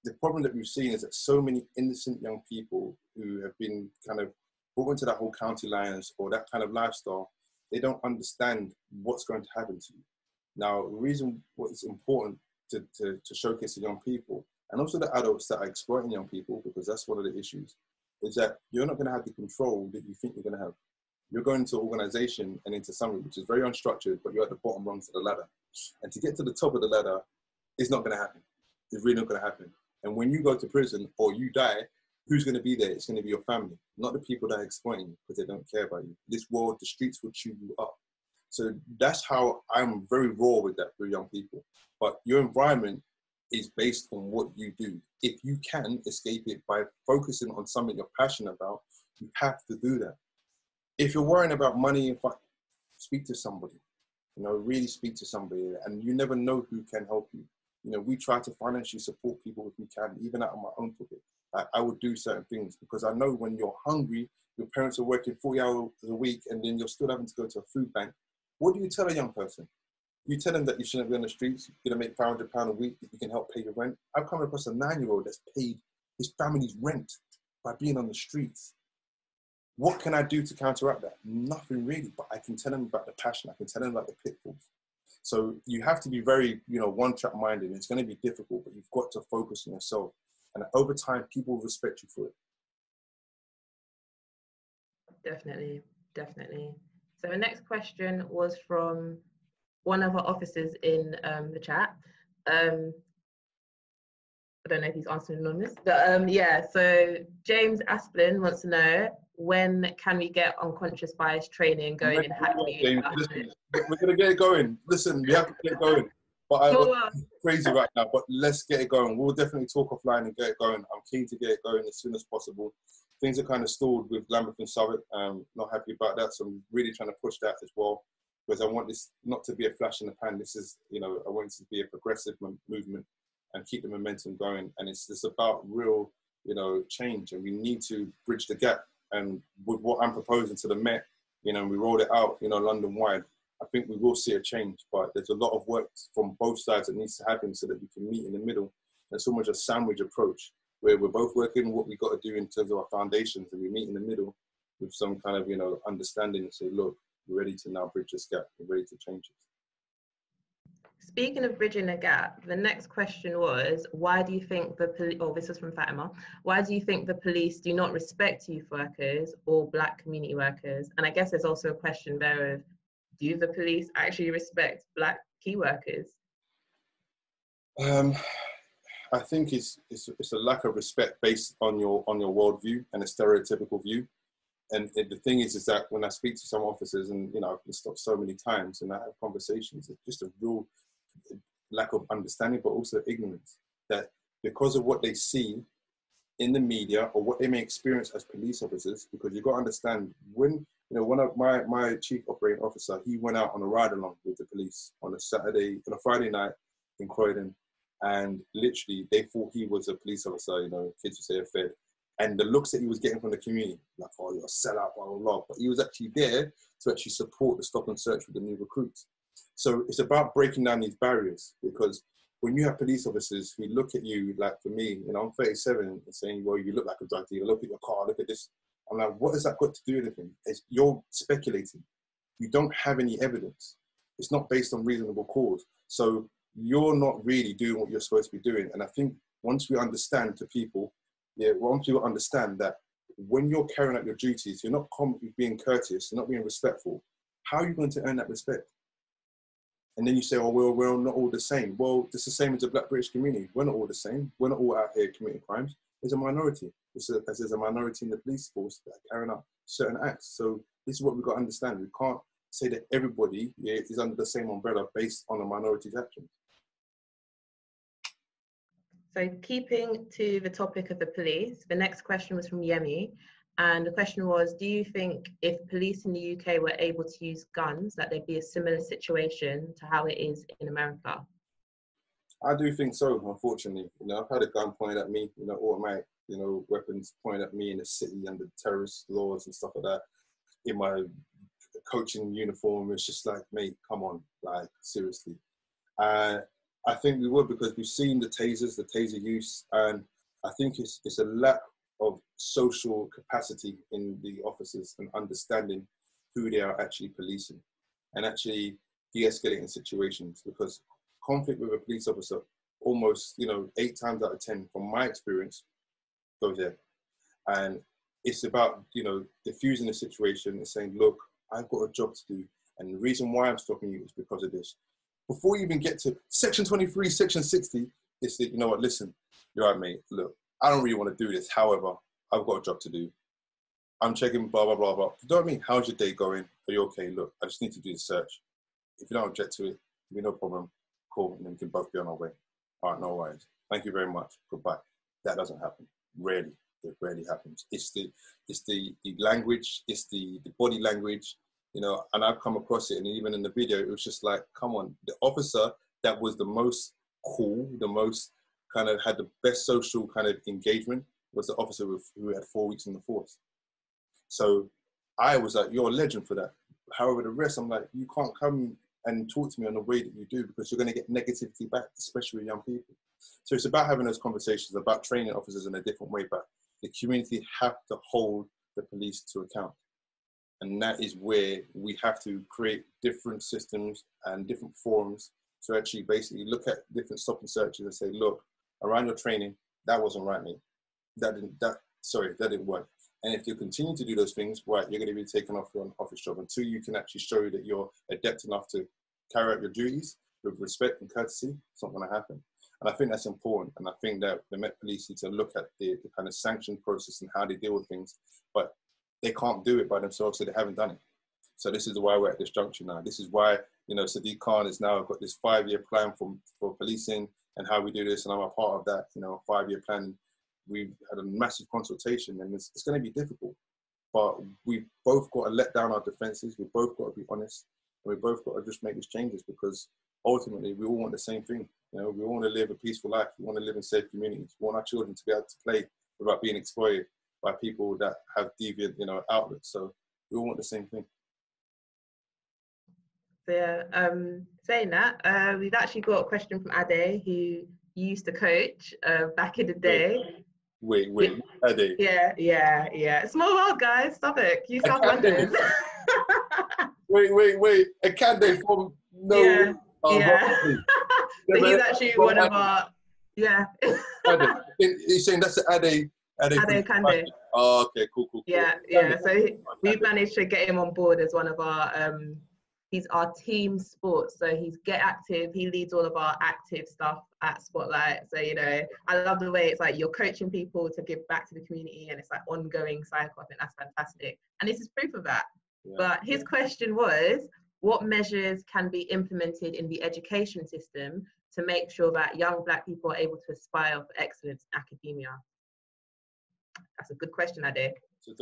the problem that we've seen is that so many innocent young people who have been kind of brought into that whole county lines or that kind of lifestyle, they don't understand what's going to happen to you. Now, the reason what is important to showcase the young people, and also the adults that are exploiting young people, because that's one of the issues, is that you're not going to have the control that you think you're going to have. You're going into an organization and into something which is very unstructured, but you're at the bottom rungs of the ladder. And to get to the top of the ladder, it's not going to happen. It's really not going to happen. And when you go to prison or you die, who's going to be there? It's going to be your family, not the people that are exploiting you because they don't care about you. This world, the streets will chew you up. So that's how I'm very raw with that for young people. But your environment is based on what you do. If you can escape it by focusing on something you're passionate about, you have to do that. If you're worrying about money, speak to somebody, you know, really speak to somebody, and you never know who can help you. You know, we try to financially support people if we can, even out of my own pocket. I would do certain things because I know when you're hungry, your parents are working 40 hours a week and then you're still having to go to a food bank. What do you tell a young person? You tell them that you shouldn't be on the streets, you're gonna make £500 a week, that you can help pay your rent. I've come across a 9-year-old that's paid his family's rent by being on the streets. What can I do to counteract that? Nothing really, but I can tell them about the passion, I can tell them about the pitfalls. So you have to be very, you know, one-track minded. It's gonna be difficult, but you've got to focus on yourself. And over time, people will respect you for it. Definitely. So the next question was from one of our officers in the chat. I don't know if he's answering anonymous, but yeah. So James Asplin wants to know, when can we get unconscious bias training going in Hackney? James, listen, we're gonna get it going. Listen, we have to get it going. But I'm crazy right now, but let's get it going. We'll definitely talk offline and get it going. I'm keen to get it going as soon as possible. Things are kind of stalled with Lambeth and Southwark. Not happy about that, so I'm really trying to push that as well, because I want this not to be a flash in the pan. This is, you know, I want it to be a progressive movement and keep the momentum going. And it's about real, you know, change, and we need to bridge the gap. And with what I'm proposing to the Met, you know, we rolled it out, you know, London-wide, I think we will see a change, but there's a lot of work from both sides that needs to happen so that we can meet in the middle. It's almost a sandwich approach where we're both working what we've got to do in terms of our foundations, and we meet in the middle with some kind of, you know, understanding and say, look, we're ready to now bridge this gap. We're ready to change it. Speaking of bridging the gap, the next question was, why do you think the police, oh, this was from Fatima, why do you think the police do not respect youth workers or Black community workers? And I guess there's also a question there of, do the police actually respect Black key workers? I think it's a lack of respect based on your worldview and a stereotypical view. And the thing is that when I speak to some officers, and you know, I've been stopped so many times and I have conversations, it's just a real lack of understanding, but also ignorance, that because of what they see in the media or what they may experience as police officers, because you've got to understand, when, you know, one of my chief operating officer, he went out on a ride along with the police on a Friday night in Croydon, and literally they thought he was a police officer, you know, kids would say a fed, and the looks that he was getting from the community, like, oh, you're a sellout, blah, blah, blah, but he was actually there to actually support the stop and search with the new recruits. So it's about breaking down these barriers, because when you have police officers who look at you, like for me, you know, I'm 37 and saying, well, you look like a drug dealer, look at your car, look at this. I'm like, what has that got to do with anything? You're speculating. You don't have any evidence. It's not based on reasonable cause. So you're not really doing what you're supposed to be doing. And I think once we understand to people, once people understand that when you're carrying out your duties, you're not being courteous, you're not being respectful, how are you going to earn that respect? And then you say, oh, well, we're not all the same. Well, it's the same as the Black British community. We're not all the same. We're not all out here committing crimes. There's a minority. There's a minority in the police force that are carrying out certain acts. So this is what we've got to understand. We can't say that everybody is under the same umbrella based on a minority's actions. So keeping to the topic of the police, the next question was from Yemi. And the question was, do you think if police in the UK were able to use guns, that there'd be a similar situation to how it is in America? I do think so, unfortunately. You know, I've had a gun pointed at me, you know, automatic, you know, weapons pointed at me in the city under terrorist laws and stuff like that. In my coaching uniform, it's just like, mate, come on, like, seriously. I think we would, because we've seen the tasers, the taser use, and I think it's a lack of social capacity in the officers and understanding who they are actually policing and actually de-escalating situations, because conflict with a police officer almost, you know, 8 times out of 10 from my experience goes there. And it's about, you know, diffusing the situation and saying, look, I've got a job to do, and the reason why I'm stopping you is because of this. Before you even get to section 23, section 60, it's that, you know what, listen, you're right, mate, look, I don't really want to do this. However, I've got a job to do. I'm checking blah, blah, blah, blah. You know what I mean? How's your day going? Are you okay? Look, I just need to do the search. If you don't object to it, no problem. Cool. And then we can both be on our way. All right, no worries. Thank you very much. Goodbye. That doesn't happen. Rarely. It rarely happens. It's the language, it's the body language, you know, and I've come across it. And even in the video, it was just like, come on, the officer that was the most cool, the most kind of had the best social kind of engagement was the officer who had 4 weeks in the force. So I was like, you're a legend for that. However, the rest, I'm like, you can't come and talk to me on the way that you do, because you're going to get negativity back, especially with young people. So it's about having those conversations, about training officers in a different way, but the community have to hold the police to account. And that is where we have to create different systems and different forums to actually basically look at different stop and searches and say, look, around your training, that wasn't right, mate. That didn't work. And if you continue to do those things, right, you're going to be taken off your office job until you can actually show that you're adept enough to carry out your duties with respect and courtesy. It's not going to happen. And I think that's important. And I think that the Met Police need to look at the kind of sanction process and how they deal with things. But they can't do it by themselves, so they haven't done it. So this is why we're at this juncture now. This is why, you know, Sadiq Khan has now got this 5-year plan for policing and how we do this. And I'm a part of that, you know, 5-year plan. We've had a massive consultation, and it's going to be difficult. But we've both got to let down our defenses. We've both got to be honest. And we've both got to just make these changes, because ultimately we all want the same thing. You know, we all want to live a peaceful life. We want to live in safe communities. We want our children to be able to play without being exploited by people that have deviant, you know, outlets. So we all want the same thing. So yeah, saying that, we've actually got a question from Ade, who used to coach back in the day. Wait, Ade. Yeah. Small world, guys. Suffolk, you South London. wait. A candidate from no. Yeah. So he's actually one of our. Yeah. Ade. He's saying that's Ade. Ade Kande. Oh, okay, cool. Yeah. So we've managed to get him on board as one of our. He's our team sports, so he's Get Active. He leads all of our active stuff at Spotlight. So, you know, I love the way it's like you're coaching people to give back to the community, and it's like ongoing cycle. I think that's fantastic. And this is proof of that. Yeah. But his question was, what measures can be implemented in the education system to make sure that young Black people are able to aspire for excellence in academia? That's a good question, Ade. So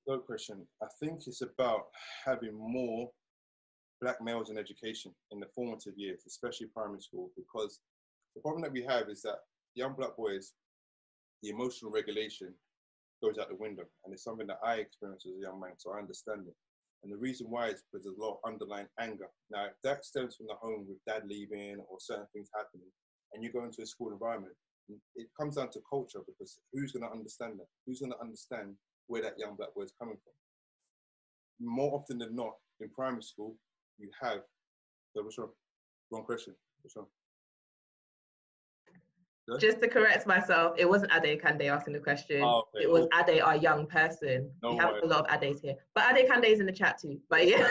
dope question. I think it's about having more Black males in education in the formative years, especially primary school, because the problem that we have is that young Black boys, the emotional regulation goes out the window, and it's something that I experienced as a young man, so I understand it. And the reason why is because there's a lot of underlying anger. Now, if that stems from the home with dad leaving or certain things happening, and you go into a school environment, it comes down to culture, because who's going to understand that? Who's going to understand where that young black boy is coming from? More often than not, in primary school, you have, so what's wrong? Wrong question. What's wrong? Yeah? Just to correct myself, it wasn't Ade Kande asking the question. Oh, okay. It was Ade, our young person. No we have way. a lot of Ades here. But Ade Kande is in the chat too. But yeah.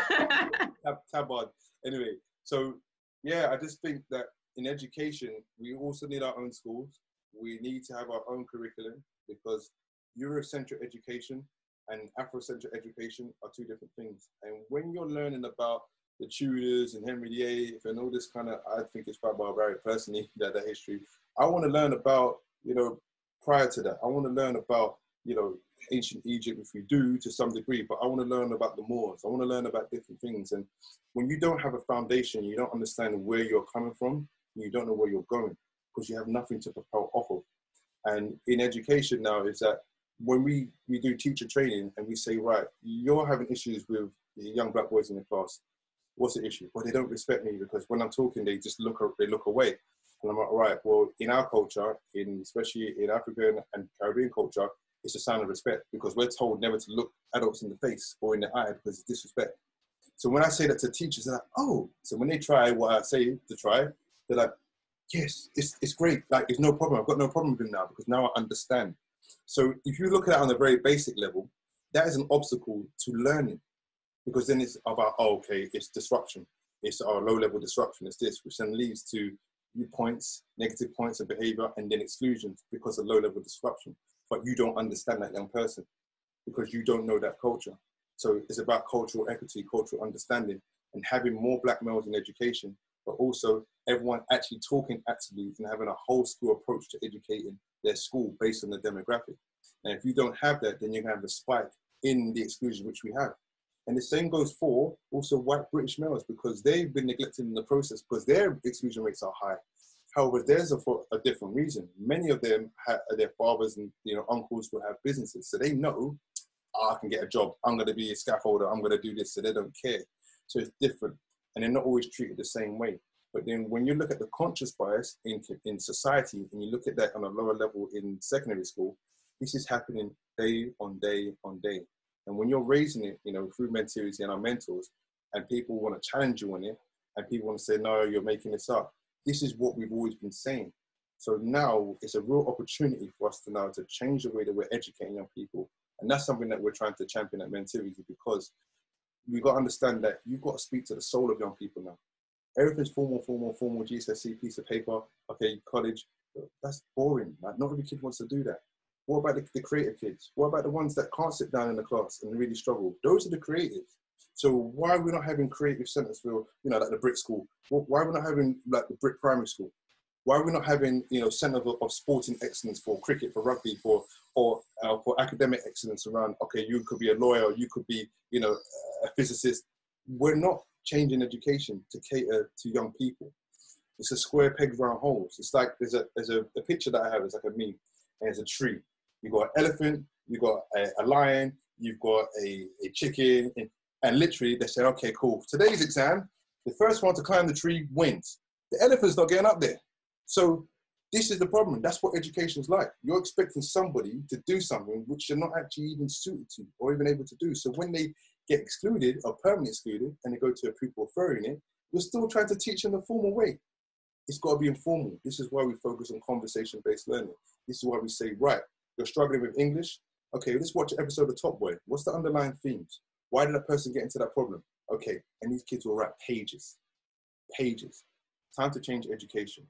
Tabard. Anyway, so yeah, I just think that in education, we also need our own schools. We need to have our own curriculum, because Eurocentric education and Afrocentric education are two different things. And when you're learning about the Tudors and Henry VIII and all this kind of, I think it's quite barbaric personally, that history. I want to learn about, prior to that, I want to learn about, ancient Egypt, if we do to some degree, but I want to learn about the Moors. I want to learn about different things. And when you don't have a foundation, you don't understand where you're coming from, you don't know where you're going, because you have nothing to propel off of. And in education now is that when we do teacher training and we say, right, you're having issues with the young black boys in the class. What's the issue? Well, they don't respect me, because when I'm talking, they just look away. And I'm like, right, well, in our culture, especially in African and Caribbean culture, it's a sign of respect, because we're told never to look adults in the face or in the eye, because it's disrespect. So when I say that to teachers, they're like, oh. So when they try what I say to try, they're like, yes, it's great. Like, it's no problem. I've got no problem with him now, because now I understand. So if you look at it on a very basic level, that is an obstacle to learning, because then it's about, oh, okay, it's disruption. It's our low-level disruption. It's this, which then leads to viewpoints, negative points of behavior, and then exclusions because of low-level disruption. But you don't understand that young person, because you don't know that culture. So it's about cultural equity, cultural understanding, and having more black males in education, but also everyone actually talking actively and having a whole school approach to educating their school based on the demographic. And if you don't have that, then you're going to have a spike in the exclusion, which we have. And the same goes for also white British males, because they've been neglected in the process, because their exclusion rates are high. However, theirs are for a different reason. Many of them, their fathers and uncles will have businesses, so they know, oh, I can get a job, I'm going to be a scaffolder, I'm going to do this, so they don't care. So it's different, and they're not always treated the same way. But then when you look at the conscious bias in society, and you look at that on a lower level in secondary school, this is happening day on day on day. And when you're raising it, through mentality and our mentors, and people want to challenge you on it, and people want to say, no, you're making this up. This is what we've always been saying. So now it's a real opportunity for us to change the way that we're educating young people. And that's something that we're trying to champion at Mentivity, because we've got to understand that you've got to speak to the soul of young people now. Everything's formal, GCSE, piece of paper, okay, college. That's boring. Like, not every kid wants to do that. What about the creative kids? What about the ones that can't sit down in the class and really struggle? Those are the creatives. So why are we not having creative centers for, like the Brit school? Why are we not having like the Brit primary school? Why are we not having, centers of sporting excellence for cricket, for rugby, for academic excellence around, okay, you could be a lawyer, or you could be, a physicist. We're not changing education to cater to young people. It's a square peg round holes. It's like, there's a picture that I have, it's like a meme, and it's a tree. You've got an elephant, you've got a lion, you've got a chicken, and literally they say, okay, cool. Today's exam, the first one to climb the tree wins. The elephant's not getting up there. So this is the problem. That's what education is like. You're expecting somebody to do something which they're not actually even suited to or even able to do. So when they get excluded or permanently excluded and they go to a pupil authority unit, you're still trying to teach in a formal way. It's got to be informal. This is why we focus on conversation-based learning. This is why we say, right, you're struggling with English. Okay, let's watch an episode of Top Boy. What's the underlying themes? Why did that person get into that problem? Okay, and these kids will write pages. Time to change education.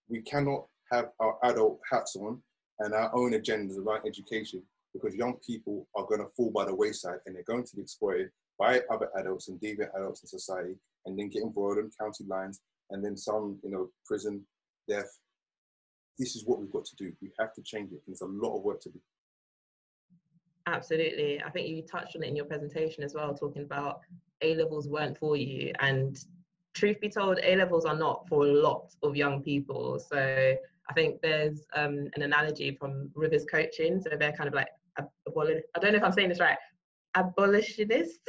We cannot have our adult hats on and our own agendas around education, because young people are going to fall by the wayside and they're going to be exploited by other adults and deviant adults in society, and then get embroiled in county lines, and then some, prison, death. This is what we've got to do. We have to change it. There's a lot of work to do. Absolutely. I think you touched on it in your presentation as well, talking about A-levels weren't for you. And truth be told, A-levels are not for a lot of young people. So I think there's an analogy from Rivers Coaching. So they're kind of like, I don't know if I'm saying this right, abolitionists.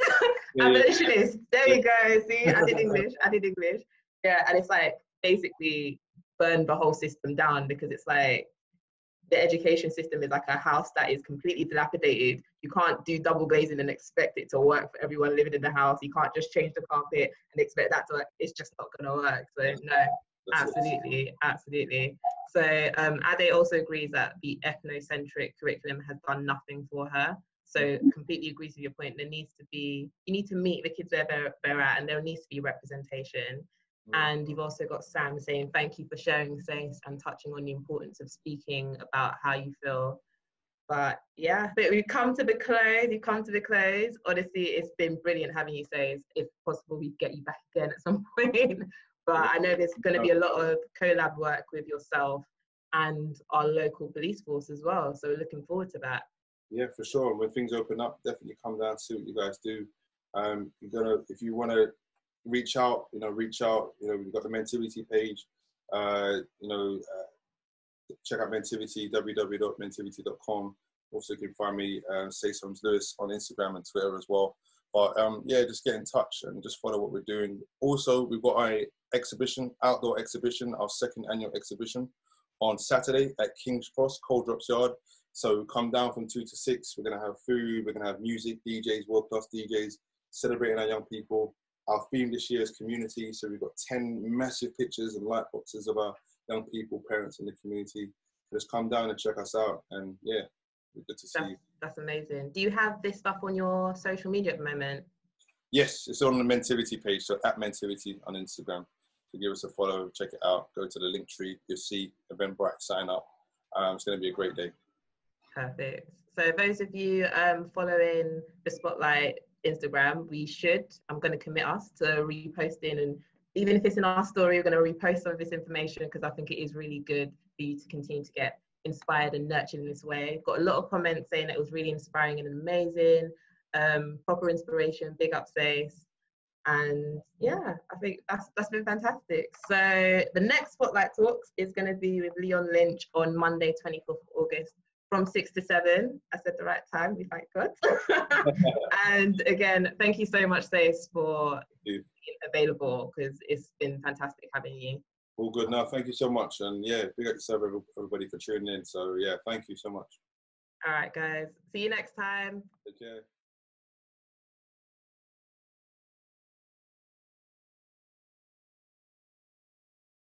Abolitionist. There we go. See, I did English. I did English. Yeah, and it's like basically burn the whole system down, because it's like the education system is like a house that is completely dilapidated. You can't do double glazing and expect it to work for everyone living in the house. You can't just change the carpet and expect that to work. It's just not going to work. So no, absolutely, absolutely. So Ade also agrees that the ethnocentric curriculum has done nothing for her. So completely agrees with your point. There needs to be, you need to meet the kids where they're at, and there needs to be representation. And you've also got Sam saying, thank you for sharing space and touching on the importance of speaking about how you feel. But yeah, but we've come to the close. Honestly, it's been brilliant having you, Say. If possible, we get you back again at some point. But I know there's going to be a lot of collab work with yourself and our local police force as well. So we're looking forward to that. Yeah, for sure. When things open up, definitely come down, see what you guys do. If you want to reach out. We've got the Mentivity page. Check out Mentivity, www.mentivity.com. Also, you can find me, Say Some Lewis, on Instagram and Twitter as well. But just get in touch and just follow what we're doing. Also, we've got our exhibition, outdoor exhibition, our second annual exhibition on Saturday at King's Cross, Cold Drops Yard. So come down from 2 to 6. We're going to have food, we're going to have music, DJs, world-class DJs, celebrating our young people. Our theme this year is community. So we've got 10 massive pictures and light boxes of our young people, parents in the community. Just come down and check us out. And yeah, we're good to see you. That's amazing. Do you have this stuff on your social media at the moment? Yes, it's on the Mentivity page. So at Mentivity on Instagram. So give us a follow, check it out. Go to the link tree. You'll see Eventbrite, sign up. It's going to be a great day. Perfect. So those of you following the Spotlight Instagram, I'm going to commit us to reposting, and even if it's in our story, we're going to repost some of this information, because I think it is really good for you to continue to get inspired and nurtured in this way. Got a lot of comments saying that it was really inspiring and amazing, proper inspiration, big up Sace. And yeah, I think that's been fantastic. So the next Spotlight Talks is going to be with Leon Lynch on Monday, 24th of August. From 6 to 7, I said the right time, we thank God. And again, thank you so much, Sace, for being available, because it's been fantastic having you. All good. No, thank you so much. And yeah, big up to everybody for tuning in. So yeah, thank you so much. All right, guys. See you next time. Take care.